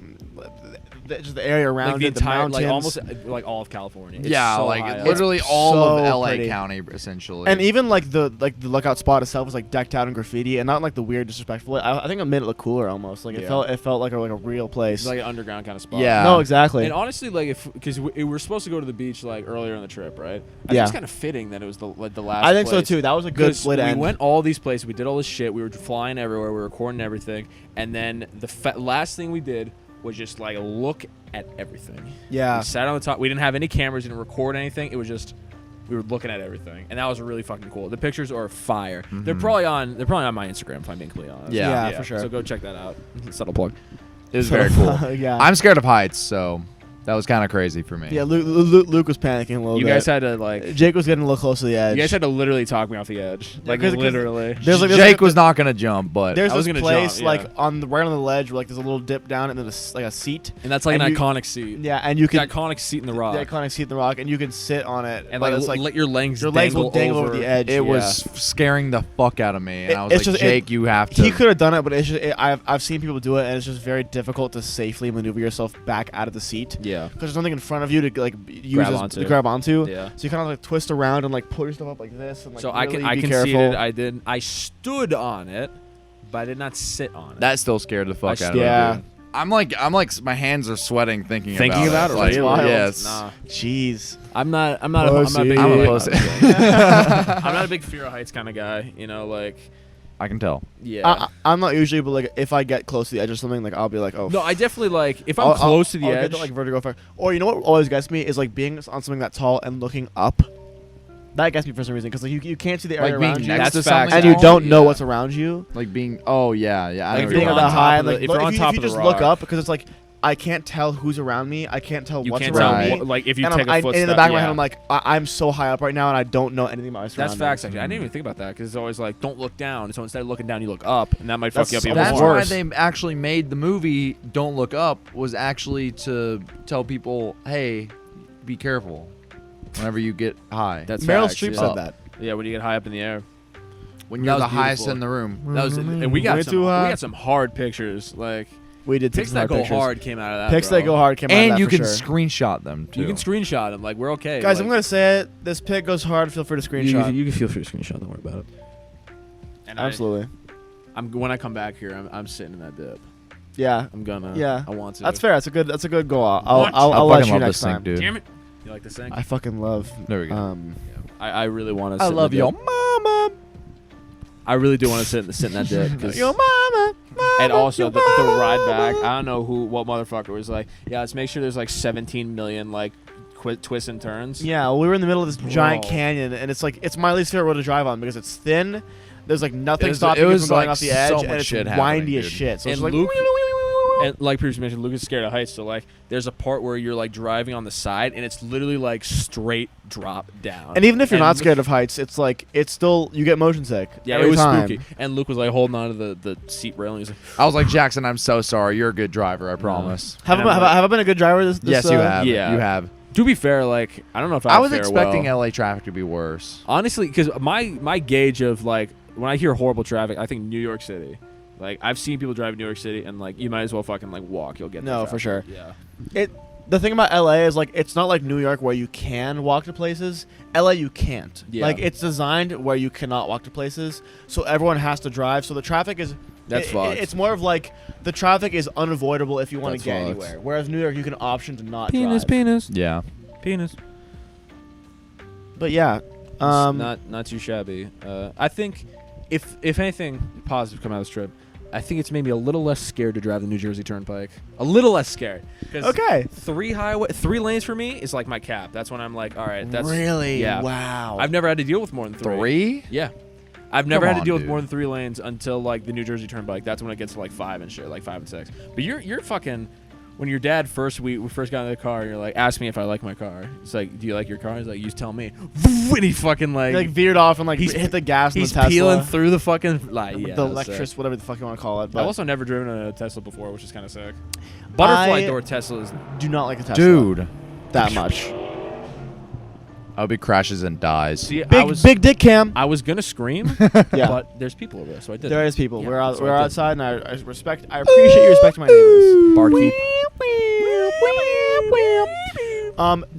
just the area around Like the it, the entire, mountains, like almost like all of California. It's Yeah, so like high up. literally It's all of so LA pretty. County, essentially. and even like the lookout spot itself was like decked out in graffiti, and not like the weird disrespectful way. I think it made it look cooler almost. Like Yeah. it felt like a real place. It's like an underground kind of spot. Yeah. no, exactly. And honestly, like because we were supposed to go to the beach like earlier in the trip, right? I Yeah. think it's kind of fitting that it was the last. I think so place. too. That was a good 'Cause way to we end. went all these places. We did all this shit. We were flying everywhere. We were recording everything. And then the last thing we did was just like look at everything. Yeah. We sat on the top. We didn't have any cameras. Didn't record anything. It was just we were looking at everything, and that was really fucking cool. The pictures are fire. They're probably on my Instagram if I'm being completely honest. Yeah. Yeah, for sure. So go check that out. Subtle plug. it was very cool. Yeah. I'm scared of heights, so that was kind of crazy for me. Yeah, Luke was panicking a little You bit. guys had to like. Jake was getting a little close to the edge. You guys had to literally talk me off the edge. Like 'cause- literally. There's like Jake was not gonna jump, but There's I was this gonna place jump, like yeah. on the right on the ledge where like there's a little dip down and then like a seat. And that's like And an you- iconic seat. Yeah, and you The can iconic seat in the rock. the iconic seat in the rock, and you can sit on it. and but like, it's like let your legs will dangle over the edge. it was scaring the fuck out of me. And I was it's like, just- Jake, you have to. He could have done it, but it's just I've seen people do it, and it's just very difficult to safely maneuver yourself back out of the seat Yeah. because there's nothing in front of you to like use Grab as- onto. to grab onto. Yeah. So you kind of like twist around and like pull yourself up like this, and like So really I be conceded. careful. I stood on it, but I did not sit on it. That still scared the fuck out of me. yeah. dude. I'm like, my hands are sweating thinking Thinking about it. it, Like, really? Wild. yes. Nah. Jeez. I'm not a big I'm a like, pussy. I'm not a big fear of heights kind of guy. You know, like I can tell. yeah. I'm not usually, but like if I get close to the edge or something, like I'll be like, oh. no, I definitely like if I'm close to the I'll edge. get to, like vertigo effect. Or you know what always gets me is like being on something that tall and looking up. That gets me for some reason because like you can't see the area Like being around you, next That's to facts. something, and you tall? don't know Yeah. what's around you. Like being. Oh yeah, yeah. I Like, know if what Being you're at on that talking top high, of and the- like if you're on top if you of the just look rock. up because it's like I can't tell who's around me. I can't tell you what's can't around tell me. Right. like if you and take a and footstep. in the back of my yeah. head, I'm like, I'm so high up right now, and I don't know anything about my surroundings. That's facts. Actually, I didn't even think about that because it's always like don't look down. So instead of looking down, you look up, and that might fuck That's you up even almost That's more. why worse. they actually made the movie Don't Look Up, was actually to tell people, hey, be careful whenever you get high. That's Meryl facts, Streep yeah. said that. Yeah, when you get high up in the air. when that you're was the highest beautiful. in the room. That was, and we Way got too high. hard pictures. Like We did take pics some that hard go pictures. hard came out of that. Pics bro. that go hard came out of And that you for can sure. screenshot them too. You can screenshot them. Like we're okay. Guys, like, I'm gonna say it. This pic goes hard. Feel free to screenshot. You can feel free to screenshot. Don't worry about it. And Absolutely. when I come back here, I'm sitting in that dip. Yeah. I'm gonna. Yeah. I want to. That's fair. That's a good goal. I'll I let fucking you love next this thing, time. dude. Damn it. You like this thing? I fucking love. There we go. I really want to. I love your mama. I really do want to sit in that dick. 'cause- Your mama. and also the ride back. I don't know what motherfucker was like. Yeah, let's make sure there's like 17 million like twists and turns. Yeah, well, we were in the middle of this giant Bro. canyon, and it's my least favorite road to drive on because it's thin. There's like nothing It was- stopping it you was, from going like, off the edge, so and much it's shit windy happening, as dude. shit. So And it's like, Luke- And like previously mentioned, Luke is scared of heights. So like, there's a part where you're like driving on the side, and it's literally like straight drop down. and even if you're And not scared of heights, it's like it's still you get motion sick. yeah, every it was time. spooky. And Luke was like holding on to the seat railing. He's like, I was like, Jackson, I'm so sorry. You're a good driver. I promise. Have And I, I'm have I been a good driver? This Yes, you have. yeah. You have. to be fair, like I don't know if I was fare expecting well. LA traffic to be worse. Honestly, because my gauge of like when I hear horrible traffic, I think New York City. Like I've seen people drive in New York City, and like you might as well fucking like walk. You'll get No, the for traffic. sure. Yeah. The thing about LA is like it's not like New York where you can walk to places. LA you can't. Yeah. Like it's designed where you cannot walk to places, so everyone has to drive. So the traffic is That's fucked. It's more of like the traffic is unavoidable if you want to That's get fucked. anywhere. Whereas New York you can option to not Penis, drive. penis, Yeah. penis. But yeah, Not too shabby. I think if anything positive come out of this trip, I think it's made me a little less scared to drive the New Jersey Turnpike. A little less scared. 'Cause okay. 3 lanes for me is like my cap. That's when I'm like, all right, that's Really? Yeah. Wow. I've never had to deal with more than 3. 3? Yeah. I've never Come had to on, deal with dude. more than 3 lanes until like the New Jersey Turnpike. That's when it gets to like 5 and shit, like 5 and 6. But you're fucking. When your dad we first got in the car, you're like, ask me if I like my car. It's like, do you like your car? He's like, you tell me. And he fucking He, like veered off and like he's- hit the gas in the he's Tesla. peeling through the fucking like yeah, the that's sick. electric, whatever the fuck you want to call it. I've But also never driven a Tesla before, which is kind of sick. Butterfly door Teslas. do not like a Tesla. Dude. that much. I hope he crashes and dies. See, Big dick cam. I was gonna scream, Yeah. but there's people over there, so I did. There is people. Yeah, we're so we're I did. outside, and I appreciate you respecting my neighbors. Barkeep.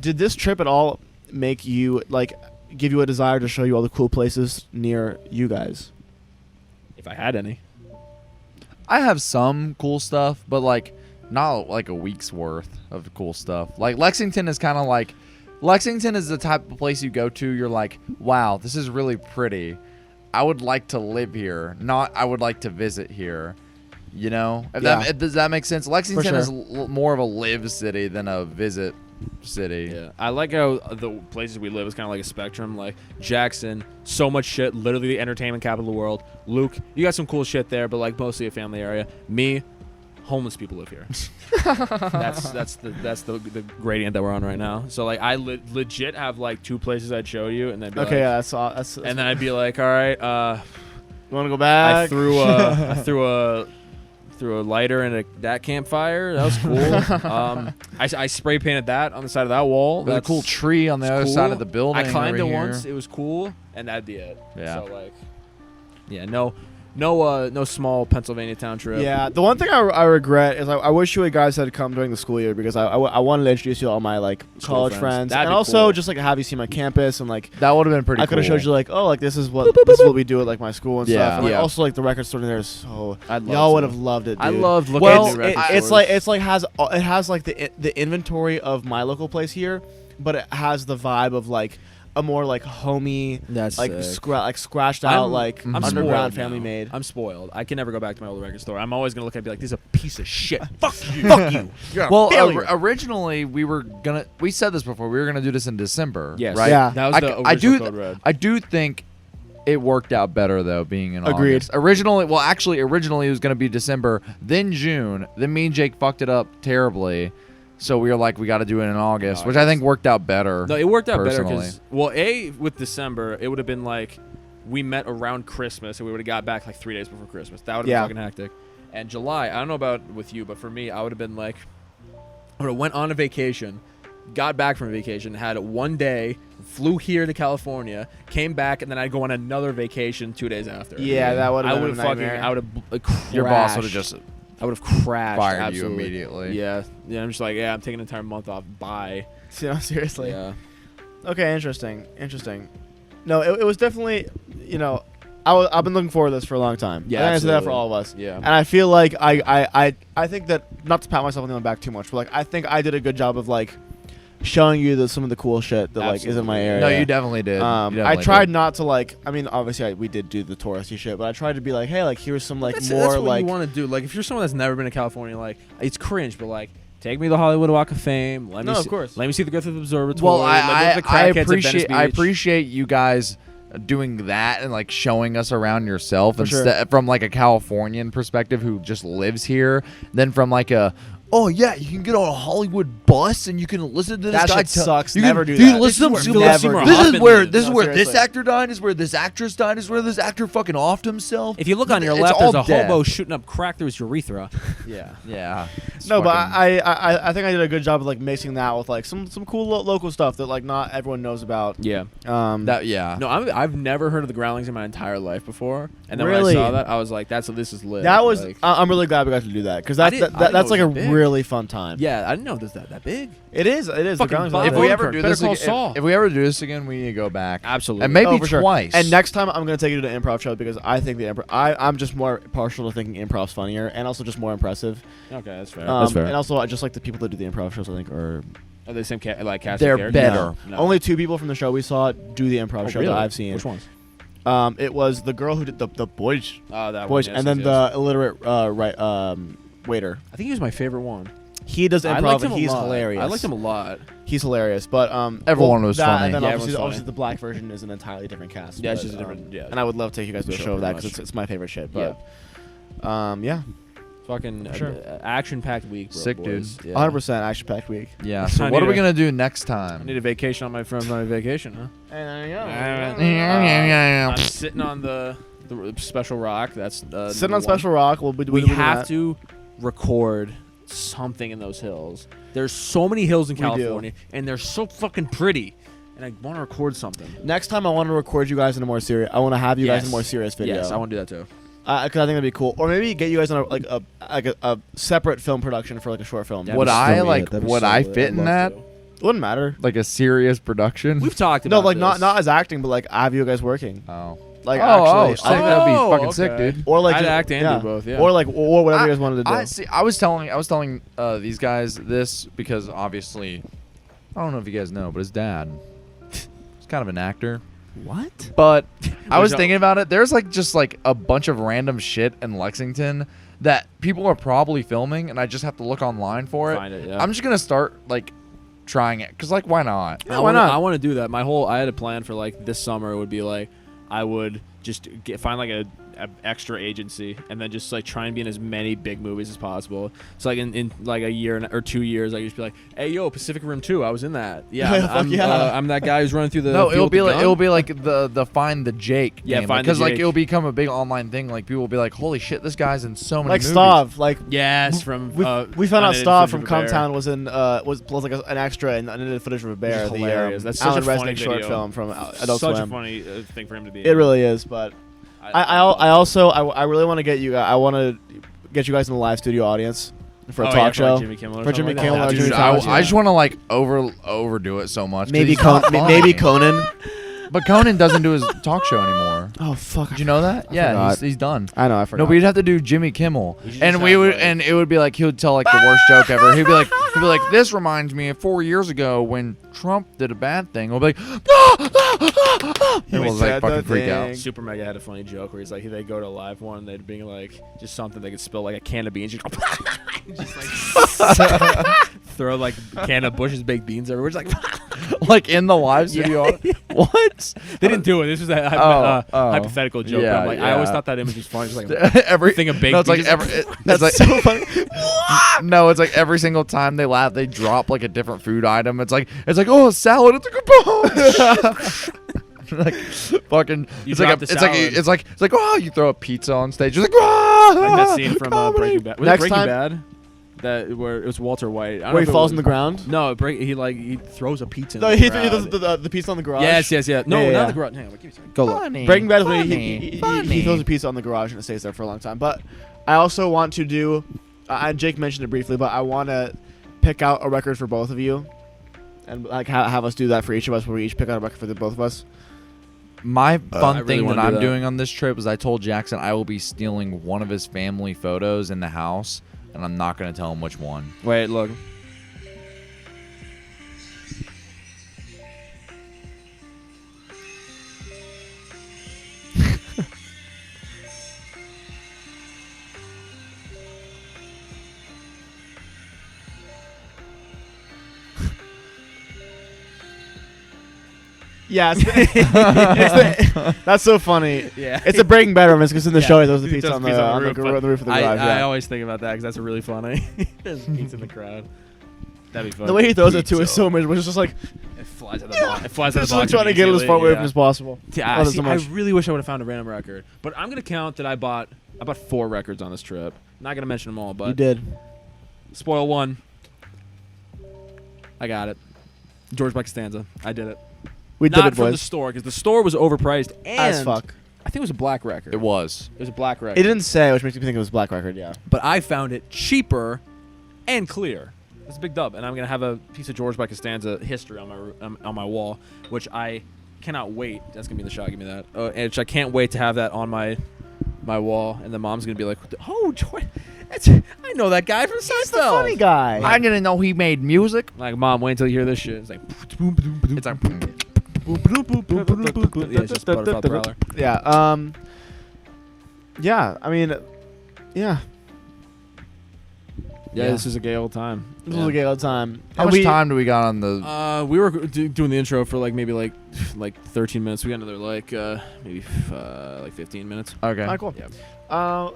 Did this trip at all make you like give you a desire to show you all the cool places near you guys? If I had any. I have some cool stuff, but like not like a week's worth of cool stuff. Like Lexington is kind of like Lexington is the type of place you go to. You're like, wow, this is really pretty. I would like to live here. Not I would like to visit here. You know, Yeah. does that make sense? Lexington sure. is more of a live city than a visit city. Yeah, I like how the places we live is kind of like a spectrum. Like Jackson, so much shit, literally the entertainment capital of the world. Luke, you got some cool shit there, but like mostly a family area. Me, homeless people live here. that's the gradient that we're on right now. So like I legit have like 2 places I'd show you, and then be Okay, like, yeah, that's and then I'd be like, all right, you want to go back? I threw a lighter in that campfire. That was cool. I spray painted that on the side of that wall. There's a cool tree on the other cool. side of the building. I climbed it over here. once. It was cool, and that'd be it. Yeah. So like, yeah, no small Pennsylvania town trip. Yeah, the one thing I regret is I wish you guys had come during the school year because I wanted to introduce you to all my like School college friends. friends, That'd and be also cool. just like have you see my campus and like That would have been pretty. I could have cool. showed you like, oh, like this is what we do at like my school and Yeah. stuff. And like Yeah. also like the record store in there is so I'd love y'all would to. have loved it. Dude. I loved looking Well, at new record it's stores. like it has like the inventory of my local place here, but it has the vibe of like a more like homey, That's like sick. scratched out I'm- like I'm underground spoiled family now. made. I'm spoiled. I can never go back to my old record store. I'm always gonna look at it and be like, this is a piece of shit. Fuck you. Fuck you. You're a Well, failure. originally we said this before. We were gonna do this in December. Yes. Right. Yeah. That was I, the I original do. Code Red. I do think it worked out better though, being in Agreed. August. Originally it was gonna be December, then June. Then me and Jake fucked it up terribly, so we were like, we got to do it in August, which I think worked out better. No, it worked out better personally. because with December, it would have been like we met around Christmas and we would have got back like 3 days before Christmas. That would have Yeah. been fucking hectic. And July, I don't know about with you, but for me, I would have been like, I would have went on a vacation, got back from vacation, had 1 day, flew here to California, came back, and then I'd go on another vacation 2 days after. Yeah, that would I have would been a have nightmare. I would have crashed. Your boss would have just I would have crashed. fired absolutely. you immediately. Yeah, I'm just like, yeah, I'm taking an entire month off. Bye. You know, seriously. Yeah. Okay, interesting. No, it was definitely, you know, I've been looking forward to this for a long time. Yeah, I think I said that for absolutely. all of us. Yeah. And I feel like I think that, not to pat myself on the back too much, but like I think I did a good job of like showing you some of the cool shit that like is in my area. No, you definitely did. You I definitely tried did. not to like. I mean, obviously we did do the touristy shit, but I tried to be like, hey, like here's some like That's more what like. you want to do. Like if you're someone that's never been to California, like it's cringe, but like take me to the Hollywood Walk of Fame. Let me No, of see, course. Let me see the Griffith Observatory. Well, let me look at the I crackheads at Venice appreciate Beach. you guys doing that and like showing us around yourself For sure. instead from like a Californian perspective who just lives here, than from like a oh yeah, you can get on a Hollywood bus and you can listen to this That guy. shit sucks. You Never can, do you that. Listen This is to where this, Philip Seymour this is Hoffman where lives. this is No, where this seriously. actor died. Is where this actress died. Is where this actor fucking offed himself. If you look on your It's left, all there's a dead. hobo shooting up crack through his urethra. Yeah. Yeah. No, but I think I did a good job of like mixing that with like some cool local stuff that like not everyone knows about. Yeah. that yeah. No, I've never heard of the Groundlings in my entire life before, and then Really? when I saw that, I was like, this is lit. That was. Like, I'm really glad we got to do that because I that's didn't know that's it like a was that big. really fun time. yeah, I didn't know it was that big. It is. It is. The Fucking Groundlings Bob are If really we fun. ever do Better this Call again, Saul. if we ever do this again, we need to go back. Absolutely. And maybe Oh, for sure. twice. And next time I'm gonna take you to the improv show because I think the improv. I'm just more partial to thinking improv's funnier and also just more impressive. Okay, that's fair. And also I just like the people that do the improv shows. I think are Are they the same cast? They're of characters? better. No. only 2 people from the show we saw do the improv Oh, show really? that I've seen. Which ones? It was the girl who did the boys, Oh, that boys, one. and then the illiterate waiter. I think he was my favorite one. He does I liked improv him and a he's lot. hilarious. I liked him a lot. He's hilarious, but Everyone was that, funny. And then Yeah, obviously, everyone's obviously funny. the black version is an entirely different cast. Yeah, it's but, just a different. Yeah. And I would love to take you guys to a Sure, show of that pretty because much. it's my favorite shit. Yeah. But yeah, Fucking Sure. action-packed week, bro, Sick, boys. dude. Yeah. 100% action packed week. Yeah. I So what need are we a- gonna do next I time? need a vacation on my vacation, huh? Yeah. I'm sitting on the special rock. That's Sitting on number one. Special Rock. We'll be We doing have that. to record something in those hills. There's so many hills in We do. California, and they're so fucking pretty. And I want to record something. Next time, I want to record you guys in a more serious. I want to have you guys in a Yes. more serious video. Yes, I want to do that too. Because I think that'd be cool. Or maybe get you guys on a separate film production for like a short film. Yeah, Would That'd I be so like? lit. That'd be Would so I lit. fit I'd in love that? to. It wouldn't matter. Like a serious production? We've talked about No, like this. not as acting, but like have you guys working. Oh. Like oh, actually, sick. That'd be Oh, fucking sick, okay. dude. or like I'd just- act and do both, yeah. Or like or whatever you guys wanted to do. I see. I was telling these guys this because obviously, I don't know if you guys know, but his dad, he's kind of an actor. What? But I was Which- thinking about it. There's like just like a bunch of random shit in Lexington that people are probably filming, and I just have to look online for it. Find it, yeah. I'm just gonna start like trying it because like why not? Yeah, why not? I want to do that. I had a plan for like this summer. It would be like I would just find like a extra agency and then just like try and be in as many big movies as possible. So like in like a year or 2 years, I used to be like, "Hey, yo, Pacific Rim 2, I was in that. Yeah, Yeah, fuck yeah. I'm that guy who's running through the No, field it'll with be the like gun." it'll be like the Find the Jake. Yeah, game. Find the because like Jake. it'll become a big online thing. Like people will be like, "Holy shit, this guy's in so many Like movies." Stav, like Yes, from we found out Unedited Stav Footage from of a Bear. Comtown was like an extra in unedited footage of a bear. Which is The hilarious. That's Alan such a funny Resnick short video. film from Adult Such Swim. a funny thing for him to be. It really is, but I really want to get you. I want to get you guys in the live studio audience for a talk Like show. Jimmy Kimmel or For something Jimmy like Kimmel that. or Dude, Jimmy I, Fallon, I yeah. just want to like overdo it so much. 'cause maybe he's not funny. maybe Conan. But Conan doesn't do his talk show anymore. Oh fuck! Did you know that? Yeah, forgot. he's done. I know. I forgot. No, we'd have to do Jimmy Kimmel, You should and just we have, would, like- and it would be like he would tell like the worst joke ever. He'd be like, this reminds me of 4 years ago when Trump did a bad thing. We'll be like, and we'll like said fucking the freak thing. out. Super Mega had a funny joke where he's like, they go to a live one, they'd bring like just something they could spill like a can of beans, just like throw like a can of Bush's baked beans everywhere. Just like Like in the live studio. What? they didn't do it. This was a Oh. hypothetical joke. Yeah, but I'm like, I always yeah. thought that image was funny. Just like every thing of baked no, it's like beans. every. It's like so funny. No, it's like every single time they laugh, they drop like a different food item. It's like oh, salad. It's like a like fucking. You It's like drop the salad. it's like oh, you throw a pizza on stage. You're like ah, like that scene from comedy." Breaking Bad. Was Next it Breaking time- Bad? That where it was Walter White. I don't know where he if it falls was- on the ground. No, he throws a pizza. In No, the he crowd. does the piece on the garage. Yes. No, Yeah, not yeah. the garage. Hang on, give me a second. Go look. Funny, Breaking Bad is when funny, he throws a pizza on the garage and it stays there for a long time. But I also want to do, and Jake mentioned it briefly, but I want to pick out a record for both of you, and like have us do that for each of us, where we each pick out a record for the both of us. My fun I really thing that wanna do I'm that. doing on this trip is I told Jackson I will be stealing one of his family photos in the house, and I'm not going to tell him which one. Wait, look. Yeah, that's so funny. Yeah. It's a Breaking Bad reference because in the Yeah. show there was the He pizza does on the, pizza on the, but the roof of the I, garage. I yeah. always think about that because that's really funny. There's pizza in the crowd. That'd be funny. The way he throws it to is so much, which is just like It flies at the box. It flies at the just box. trying to get it as far away immediately, from as possible. Yeah, Love it see, so I much. really wish I would have found a random record, but I'm gonna count that I bought 4 records on this trip. Not gonna mention them all, but You did. spoil one. I got it. George Michael Costanza. I did it. We Not did it, from the boys. store because the store was overpriced and As fuck. I think it was a black record. It was. It was a black record. It didn't say, which makes me think it was Black Record. Yeah. But I found it cheaper and clear. It's a big dub, and I'm gonna have a piece of George by Costanza history on my wall, which I cannot wait. That's gonna be in the shot. Give me that. Which I can't wait to have that on my wall, and the mom's gonna be like, "Oh, George, I know that guy from Seinfeld." He's the funny guy. I didn't know he made music. Like, Mom, wait until you hear this shit. It's like, It's like, yeah, it's just Butterfly the Prowler. Yeah. Yeah. I mean, yeah. Yeah, this is a gay old time. This was a gay old time. how And much time do we got on the? We were doing the intro for maybe 13 minutes. We got another maybe 15 minutes. Okay. Alright, cool. Yeah.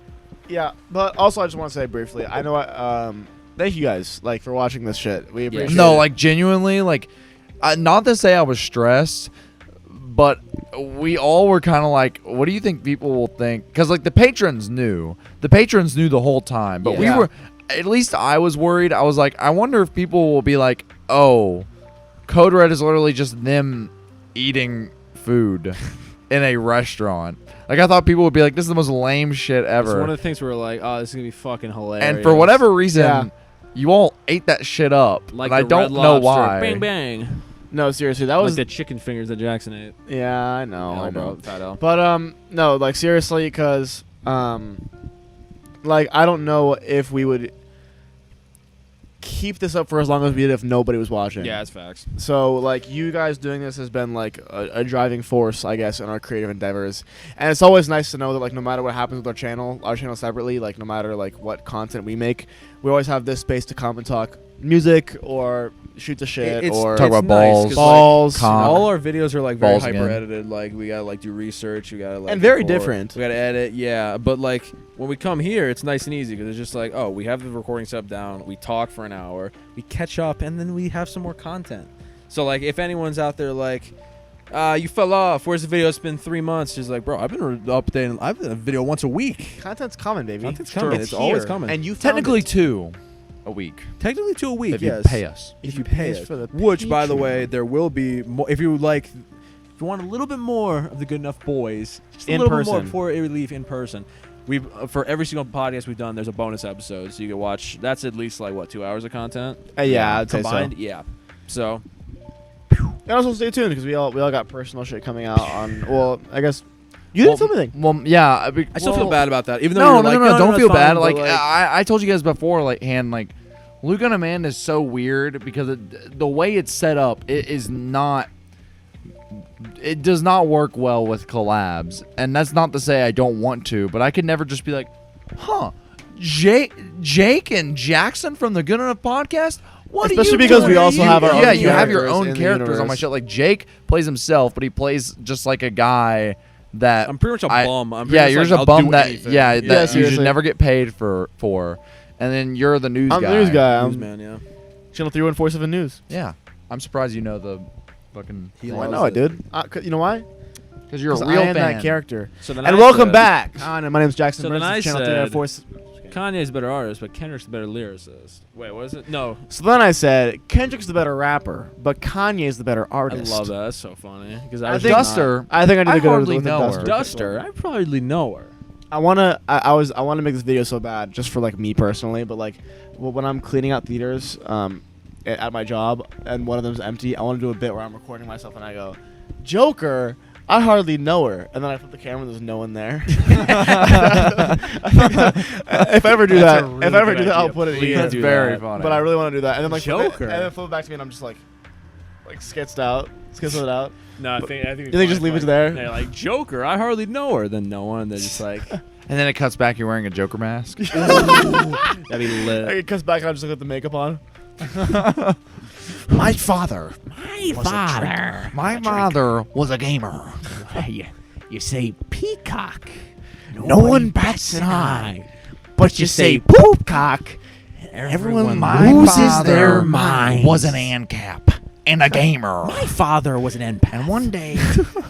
Yeah, but also I just want to say briefly, I know thank you guys for watching this shit. We appreciate No, it. like genuinely, not to say I was stressed, but we all were kind of like, what do you think people will think? Because the patrons knew the whole time, but we Yeah. were, at least I was worried. I was like, I wonder if people will be like, oh, Code Red is literally just them eating food in a restaurant. I thought people would be like, this is the most lame shit It's ever. one of the things where we're like, oh, this is gonna be fucking hilarious. And for whatever reason, Yeah. you all ate that shit up. like and I the don't Red know Lobster, why. Bang bang. No, seriously, that was Like the chicken fingers that Jackson ate. yeah, I know, I know. Fat L. But no, seriously, because I don't know if we would keep this up for as long as we did if nobody was watching. Yeah, it's facts. So you guys doing this has been a driving force, I guess, in our creative endeavors. And it's always nice to know that no matter what happens with our channel separately, no matter what content we make, we always have this space to come and talk music or shoot the shit or Talk about nice 'cause, balls. Cock. all our videos are very Balls hyper again. edited. We gotta do research. We gotta And very record. different. We gotta edit. Yeah, but when we come here, it's nice and easy because it's just oh, we have the recording setup down. We talk for an hour. We catch up, and then we have some more content. So if anyone's out there you fell off. Where's the video? It's been 3 months. Just bro, I've been updating. I've been a video once a week. Content's coming, baby. Content's coming. It's always coming. And you found Technically it. 2 a week. Technically 2 a week. If yes. you pay us. If you pay us us. for the Which, by the Patreon. way, there will be more. If you want a little bit more of the Good Enough Boys, just a In little bit more person. before we leave in person. We've for every single podcast we've done, there's a bonus episode, so you can watch. That's at least 2 hours of content. Yeah, I'd say so. combined. Yeah. So And also stay tuned because we all got personal shit coming out on. Well, I guess you did something. Well, yeah. I still feel bad about that, even though No, we no, were no, don't it's feel fine, bad. but, I told you guys before, Luke and Amanda is so weird because the way it's set up, it is not. It does not work well with collabs, and that's not to say I don't want to, but I could never just be like, huh, Jake and Jackson from the Good Enough podcast. What are Especially you because doing? we also have our own you have your characters own in the characters on my universe. show. Jake plays himself, but he plays just like a guy that I'm pretty much a bum. I'm pretty yeah, much you're like, just a I'll bum do that anything. yeah, that you seriously. should never get paid for. And then you're the news I'm guy. the news guy. I'm Newsman, yeah. Channel 314 News. Yeah, I'm surprised you know the fucking. Oh, I know I did. You know why? Because you're a 'Cause real I am fan. that character. So then And I welcome said- back. Hi, my name's Jackson. So then Burns, I Channel said- 314. Kanye's a better artist, but Kendrick's a better lyricist. Wait, what is it? No, So then I said Kendrick's the better rapper, but Kanye's the better I artist. love that. That's so funny. Because I was think just Duster. I think I did I a good hardly with the know her. Duster. Duster. I probably know her. I wanna make this video so bad, just for me personally, but when I'm cleaning out theaters, at my job, and one of them's empty, I want to do a bit where I'm recording myself and I go, Joker, I hardly know her. And then I flip the camera and there's no one there. If I ever do That's that, a really if I ever good do that, I'll idea. put it Please here. That's do very that. funny. But I really want to do that. And then like flip it, Joker. and then flip it back to me and I'm just like skitsed out. Skitsed it out. No, I think You think just leave it there? Yeah, like Joker. I hardly know her. Then no one. They're just like And then it cuts back. You're wearing a Joker mask. that'd be lit. It cuts back and I just look at the makeup on. My father. My father was a gamer. You say peacock. No one bats an eye. But you say poopcock. Everyone loses their mind. Was an ANCAP and a gamer. My father was an empath. And one day,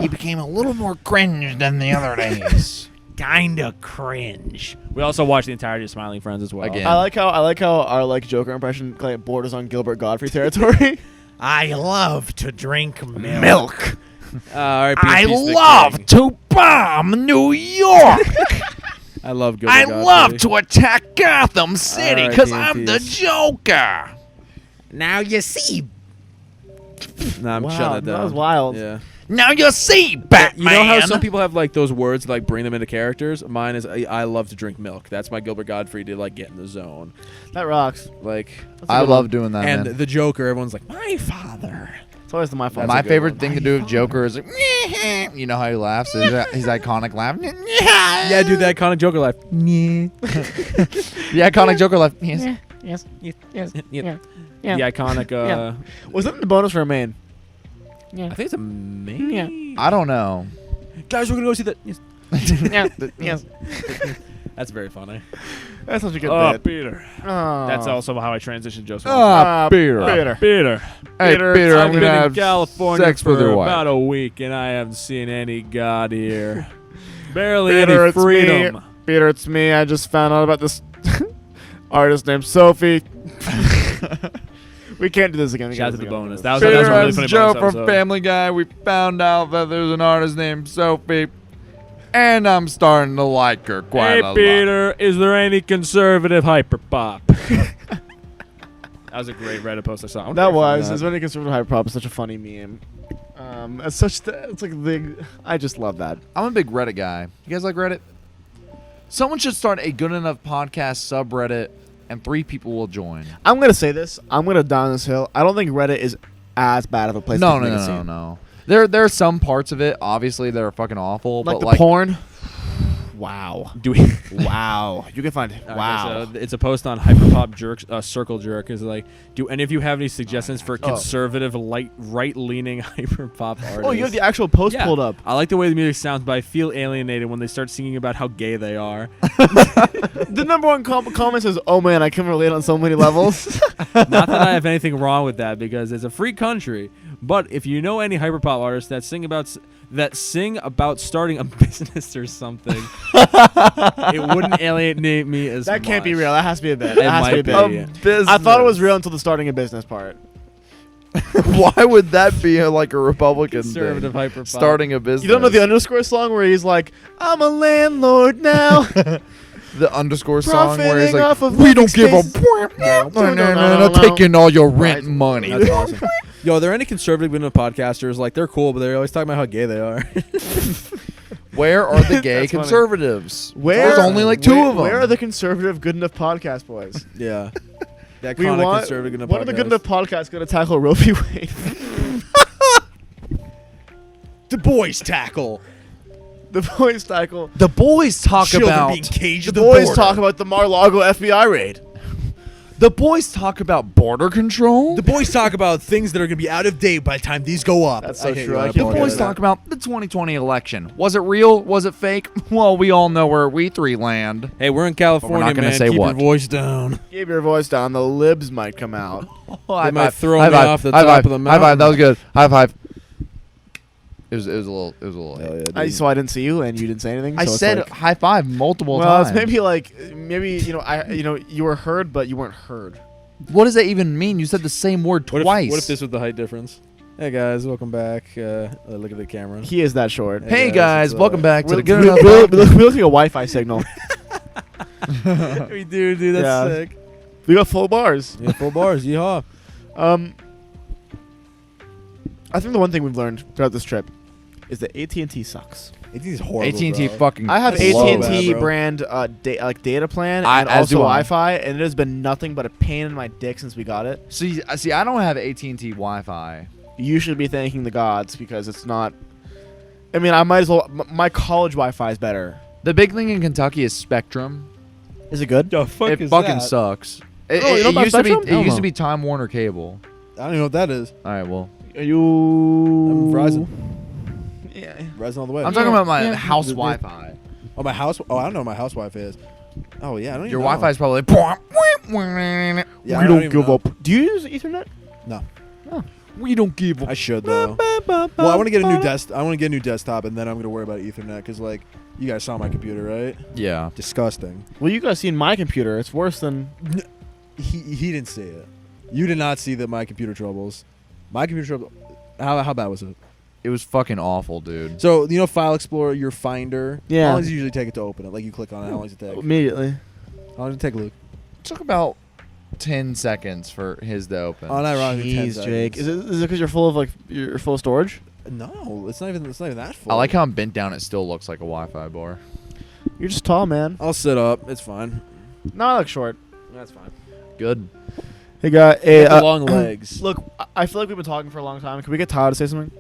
he became a little more cringe than the other days. Kinda cringe. We also watched the entirety of Smiling Friends as well. Again. I like how our like Joker impression like borders on Gilbert Godfrey territory. I love to drink milk. I love to bomb New York. I love Gilbert I Gottfried. love to attack Gotham City because R.I.P. in I'm the peace. Joker. Now you see, Nah, I'm Wow, shutting that down. that was wild. Yeah. Now you see, Batman. You know how some people have like those words like bring them into characters? Mine is I love to drink milk. That's my Gilbert Gottfried to like get in the zone. That rocks. Like I love doing that. and man. the Joker, everyone's like, my father. It's always my fault. That's My a good favorite one. thing to do with Joker is like, you know how he laughs? His iconic laugh. Yeah, dude, that iconic Joker laugh. The iconic Joker laugh. Yes. The iconic Was that the bonus for a main? I think it's a main. I don't know. Guys, we're gonna go see that. Yes. Yes. That's very funny. That's such a good Oh, bit. Peter. Oh. That's also how I transitioned Joseph. Peter. Peter. Peter. Hey, Peter, I'm I've gonna been have in California sex for with your wife. about a week, and I haven't seen any God here. Barely Peter, any it's freedom. me. Peter, it's me. I just found out about this artist named Sophie. We can't do this again. We Shout out can't to do the this again. bonus. That was Peter, a really as funny Joe bonus from episode. Family Guy, we found out that there's an artist named Sophie, and I'm starting to like her quite Hey, a lot. Peter, is there any conservative hyperpop? That was a great Reddit post I saw. I'm That grateful for was. that. It's really conservative hyperpop. It's such a funny meme. It's such. It's like the. I just love that. I'm a big Reddit guy. You guys like Reddit? Someone should start a good enough podcast subreddit, and 3 people will join. I'm gonna say this. I'm gonna die on this hill. I don't think Reddit is as bad of a place. No, to no, make it no, no, seem. no. There are some parts of it, obviously, that are fucking awful. Like but the like, porn. Wow. Do we? Wow. You can find. Okay, Wow. so it's a post on Hyperpop Jerks, Circle Jerk. Is like, do any of you have any suggestions for conservative, right-leaning hyperpop artists? Oh, you have the actual post Yeah. pulled up. I like the way the music sounds, but I feel alienated when they start singing about how gay they are. The number one comment says, "Oh man, I can relate on so many levels." Not that I have anything wrong with that because it's a free country. But if you know any hyperpop artists that sing about starting a business or something, it wouldn't alienate me as That can't be much. real. That has to be a bit. It That has to be might a be. bit. I thought it was real until the starting a business part. Why would that be like a Republican Conservative thing? hyperpop. Starting a business. You don't know the underscore song where he's like, "I'm a landlord now." the underscore song where he's Profiting like, off of we don't living give a spaces." no, taking all your rent money. That's awesome. Yo, are there any conservative women podcasters? Like, they're cool, but they're always talking about how gay they are. Where are the gay That's funny. conservatives? Where There's only like 2 of them. Where are the conservative good enough podcast boys? Yeah. That We iconic want. conservative good What are the good enough podcasts going to tackle Roe v. Wade? The boys tackle. The boys tackle. The boys talk about caged The boys talk about the Mar-a-Lago FBI raid. the boys talk about border control. The boys talk about things that are going to be out of date by the time these go up. That's so hate true. you. I The can't The believe boys that. talk about the 2020 election. Was it real? Was it fake? Well, we all know where we 3 land. Hey, we're in California, not gonna man. say Keep what. your voice down. Keep your voice down. The libs might come out. High might five. throw High me five. off the High top five. of the High five. mountain. That was good. High five. It was a little. Late. So I didn't see you, and you didn't say anything. I so it's said like- high five multiple well, times. it's maybe you were heard, but you weren't heard. What does that even mean? You said the same word twice. What if this was the height difference? Hey guys, welcome back. Look at the camera. He is that short. Hey Hey, guys, guys, it's, welcome back to We're, the Good we Enough we Podcast. look like a Wi-Fi signal. we do, dude. That's Yeah. sick. We got full bars. Yeah, full bars. Yeehaw. I think the one thing we've learned throughout this trip is that AT&T sucks. AT&T's horrible. AT&T bro. fucking. I have It's so AT&T bad, bro. brand data plan I- and as also do I. Wi-Fi, and it has been nothing but a pain in my dick since we got it. See, I don't have AT&T Wi-Fi. You should be thanking the gods because it's not. I mean, I might as well. My college Wi-Fi is better. The big thing in Kentucky is Spectrum. Is it good? The fuck It is fucking that? sucks. It, Oh, you know it about used to be. Spectrum? It used to be Time Warner Cable. I don't even know what that is. All right, well, Are you? I'm Verizon. Yeah. Verizon all the way. I'm talking about my Yeah. house The- Wi-Fi. Oh, my house. Oh, I don't know what my house Wi-Fi is. Oh yeah, I don't even Your know. Wi-Fi is probably. Yeah, We I don't even give know. up. Do you use Ethernet? No, We don't give. I should though. Well, I want to get a new I want to get a new desktop, and then I'm gonna worry about Ethernet because like you guys saw my computer, right? Yeah. Disgusting. Well, you guys seen my computer. It's worse than. He didn't see it. You did not see that my computer troubles. My computer trouble. How bad was it? It was fucking awful, dude. So you know, File Explorer, your Finder. Yeah. How long does it usually take it to open it? Like you click on it. How long does it take? Immediately. How long does it take, Luke? It took about 10 seconds for his to open. Unironically, 10 Jeez, Jake. seconds. Is it because you're full of you're full of storage? No, it's not even that full. I like how I'm bent down. It still looks like a Wi-Fi bar. You're just tall, man. I'll sit up. It's fine. No, I look short. That's fine. Good. Hey, guy. Hey, long legs. Look, I feel like we've been talking for a long time. Can we get Tyler to say something?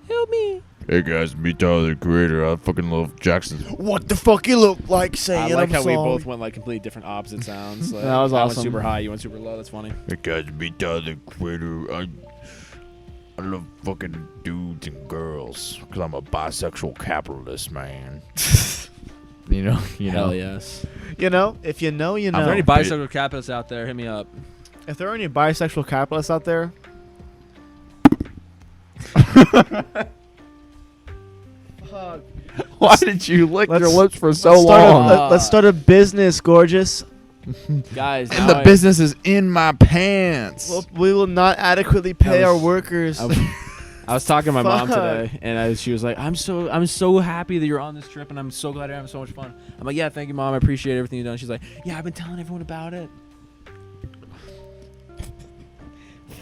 Help me. Hey guys, me Tyler, the creator. I fucking love Jackson. What the fuck you look like? Say I it. like I'm how we sorry. both went like completely different opposite sounds. Like, That was I went awesome. super high, you went super low. That's funny. Hey guys, me Tyler, the creator. I love fucking dudes and girls because I'm a bisexual capitalist, man. You know. Hell yes. You know, if you know, you If there are know. any bisexual capitalists out there, hit me up. If there are any bisexual capitalists out there, Why did you lick your Let's- lips for so let's start a- long? let's start a business, gorgeous. Guys, And now the business is in my pants. Well, we will not adequately pay I our was- workers. I was talking to my mom Fuck. today, and she was like, "I'm so happy that you're on this trip, and I'm so glad you're having so much fun." I'm like, "Yeah, thank you, Mom. I appreciate everything you've done." She's like, "Yeah, I've been telling everyone about it."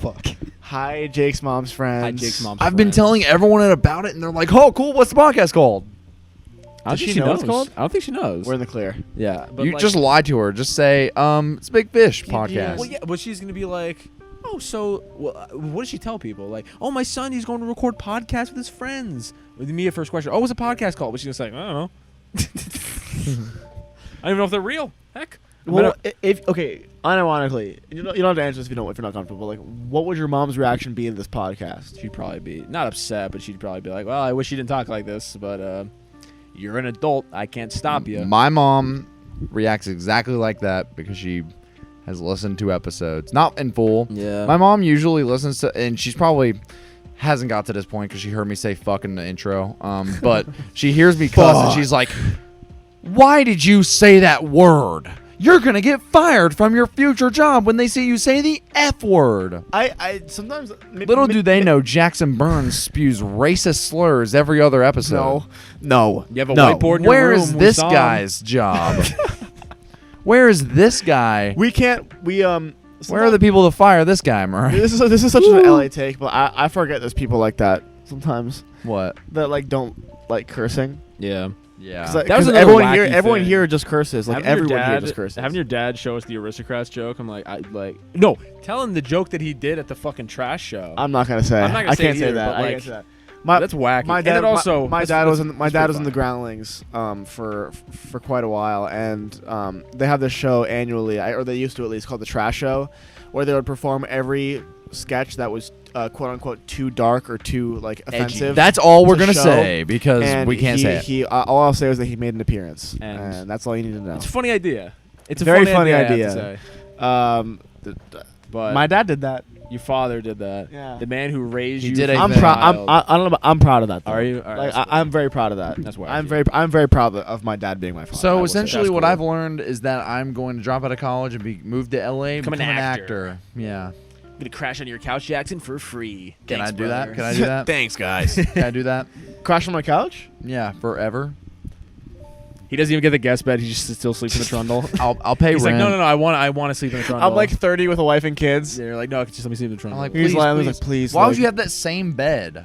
Fuck. Hi, Jake's mom's friends. Hi, Jake's mom's I've been friends. telling everyone about it, and they're like, "Oh, cool. What's the podcast called?" I don't Does think she know what it's knows. called? I don't think she knows. We're in the clear. Yeah, but You like, just lie to her. Just say, "It's Big Fish podcast." Well, yeah, but she's gonna be like, "Oh, so what does she tell people? Like, oh, my son, he's going to record podcasts with his friends." With me, at first question, "Oh, what's a podcast called?" But she's gonna say, "I don't know." I don't even know if they're real. Heck. Well, if okay, unironically, you don't have to answer this if you're not comfortable. Like, what would your mom's reaction be to this podcast? She'd probably be not upset, but she'd probably be like, "Well, I wish you didn't talk like this, but you're an adult. I can't stop you." My mom reacts exactly like that because she has listened to episodes, not in full. Yeah. My mom usually listens to, and she's probably hasn't got to this point because she heard me say "fuck" in the intro. But she hears me cuss, and she's like, "Why did you say that word? You're gonna get fired from your future job when they see you say the F word." I sometimes Little do they know Jackson Burns spews racist slurs every other episode. No. You have a No. whiteboard in your Where room. is we this saw 'em. guy's job? Where is this guy? We can't. Where are the people to fire this guy, Murray? This is such an LA take, but I forget there's people like that sometimes What? that like don't like cursing. Yeah. Yeah. 'Cause, That was because another everyone wacky here thing. just curses. Like Having your everyone here dad- just curses. Having your dad show us the aristocrats joke, I'm like, no, tell him the joke that he did at the fucking trash show. I'm not gonna say. I'm not gonna I say can't it say either, that. but, I like, can't say that. My, that's wacky. My And dad then also, my that's- dad was in that's my dad pretty was in the fun. Groundlings for quite a while, and they have this show annually, or they used to at least, called the Trash Show, where they would perform every sketch that was quote unquote too dark or too like offensive. That's all we're to gonna show, say because and we can't say it. all I'll say is that he made an appearance, And and that's all you need to know. It's a funny idea. It's a Very funny funny idea. I idea. have to say. But My dad did that. your father did that. Yeah. The man who raised He you. did from a I'm thing. proud. child. I don't know. I'm proud of that. Though. Are you? All right, Like that's cool. I'm very proud of that. That's wacky. I'm very proud of my dad being my father. I So will say that. essentially, That's what cool. I've learned is that I'm going to drop out of college and be moved to LA, Become become an an actor. actor. Yeah. I'm gonna crash on your couch, Jackson, for free. Can Thanks, I do brother. that? Can I do that? Thanks, guys. Can I do that? Crash on my couch. Yeah, forever. He doesn't even get the guest bed. He just still sleeps in the trundle. I'll pay He's rent. like, no. I want to sleep in the trundle. I'm like 30 with a wife and kids. yeah, you're like, no, just let me sleep in the I'm trundle. like, He's please, like, please. please. Why would like- you have that same bed?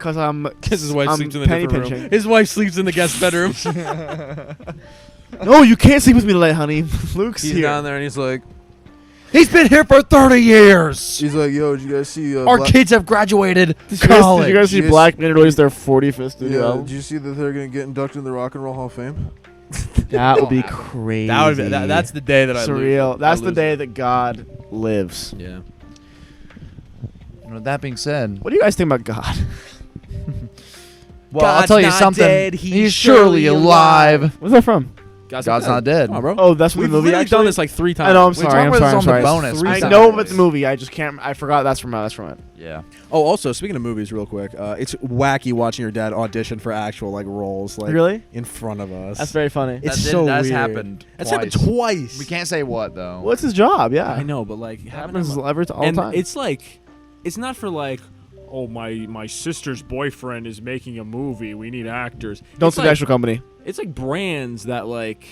Cause I'm His wife I'm sleeps in the penny different room. pinching. His wife sleeps in the guest bedroom. No, you can't sleep with me tonight, honey. Luke's He's here. down there and he's like, He's been here for 30 years. He's like, yo, did you guys see? Our kids have graduated Did you college. guys see Yes. Black Men release their 45th studio Yeah, album? did you see that they're gonna get inducted in the Rock and Roll Hall of Fame? That would be crazy. that would be, that's the day that I lose. surreal. That's I the lose day it. that God lives. Yeah. With that being said, What do you guys think about God? well, I'll God's tell you not something. dead, He's surely alive. What's that from? God's not dead. Come on, bro. Oh, that's from We've the movie. literally Actually, done this like 3 times. I know. I'm We sorry. talked I'm about sorry. this I'm on the sorry. bonus. I Three know times. it's a movie. I just can't. I forgot that's from it. Yeah. Oh, also speaking of movies, real quick, it's wacky watching your dad audition for actual like roles, like Really? in front of us. That's very funny. It's so that's weird. happened. It's twice. happened twice. We can't say what though. What's his job? Yeah, I know, but like It having happens him- all the and time. it's like, it's not for like, oh my sister's boyfriend is making a movie. We need actors. Don't It's sue like, the actual company. It's like brands that like,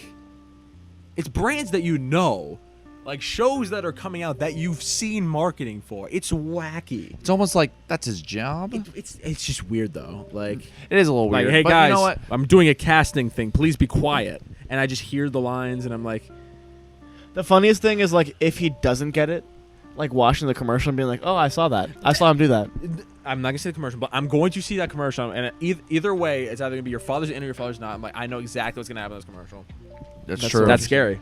it's brands that you know, like shows that are coming out that you've seen marketing for. It's wacky. It's almost like that's his job. It's just weird though. Like, It is a little like weird. hey but guys, you know what? I'm doing a casting thing. Please be quiet. And I just hear the lines, and I'm like, The funniest thing is like if he doesn't get it, like watching the commercial and being like, "Oh, I saw that. I saw him do that." I'm not gonna say the commercial, but I'm going to see that commercial, and either way, it's either gonna be your father's in or your father's not. I'm like, I know exactly what's gonna happen in this commercial. That's That's true. That's scary.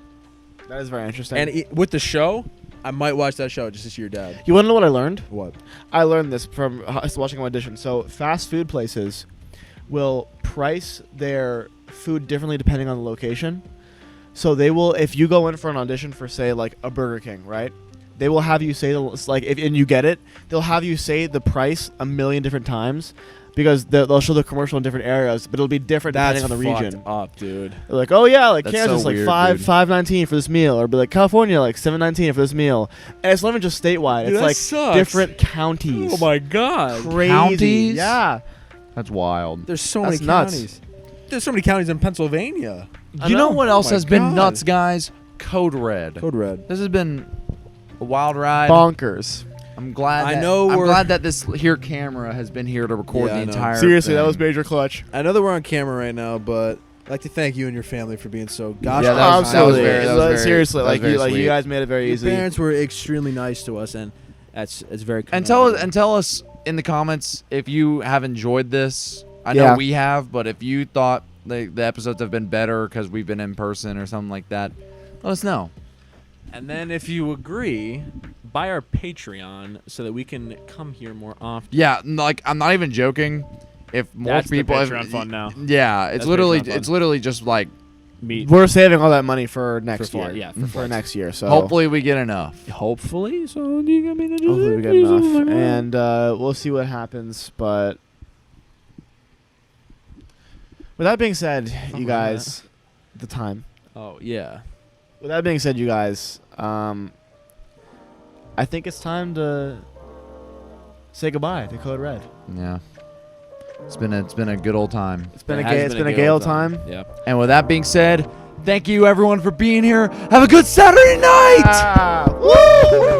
That is very interesting. And with the show, I might watch that show just to see your dad. you want to know what I learned? What? I learned this from watching an audition. So fast food places will price their food differently depending on the location. So they will, if you go in for an audition for say like a Burger King, right? They will have you say like if and you get it, they'll have you say the price a million different times because they'll show the commercial in different areas, but it'll be different depending on the region. up, dude. They're like, oh yeah, like That's Kansas so like weird, dude. $5.19 for this meal, or be like California like $7.19 for this meal, and it's not even just statewide. Dude, it's that like sucks. different counties. Oh my god. Crazy. Counties? Yeah. That's wild. There's so That's many nuts. counties. There's so many counties in Pennsylvania. You know what else my has been God. nuts, guys? Code Red. Code Red. This has been a wild ride. Bonkers. I'm glad. I that- know I'm we're- glad that this here camera has been here to record Yeah, the I know. entire. Seriously, that thing. was major clutch. I know that we're on camera right now, but I'd like to thank you and your family for being so gosh. Yeah, that was Absolutely. very- that was very- Seriously, that was like very you, sweet. you guys made it very your easy. parents were extremely nice to us, and it's very. And tell us in the comments if you have enjoyed this. I know Yeah. we have, but if you thought the episodes have been better because we've been in person or something like that, let us know. And then if you agree, buy our Patreon so that we can come here more often. Yeah, like I'm not even joking. If more That's the people, Patreon fund now. Yeah, it's That's literally Patreon fund. it's literally just like Meet. We're saving all that money for next flight, year. yeah, for for flights. next year. So hopefully we get enough. Hopefully, so you get me to hopefully we get enough, and we'll see what happens. But with that being said, you guys, the time. Oh yeah. With that being said, you guys, I think it's time to say goodbye to Code Red. Yeah, it's been a good old time. It's been It a has gay, it's been a gay old time. Yeah. And with that being said, thank you everyone for being here. Have a good Saturday night. Ah, woo!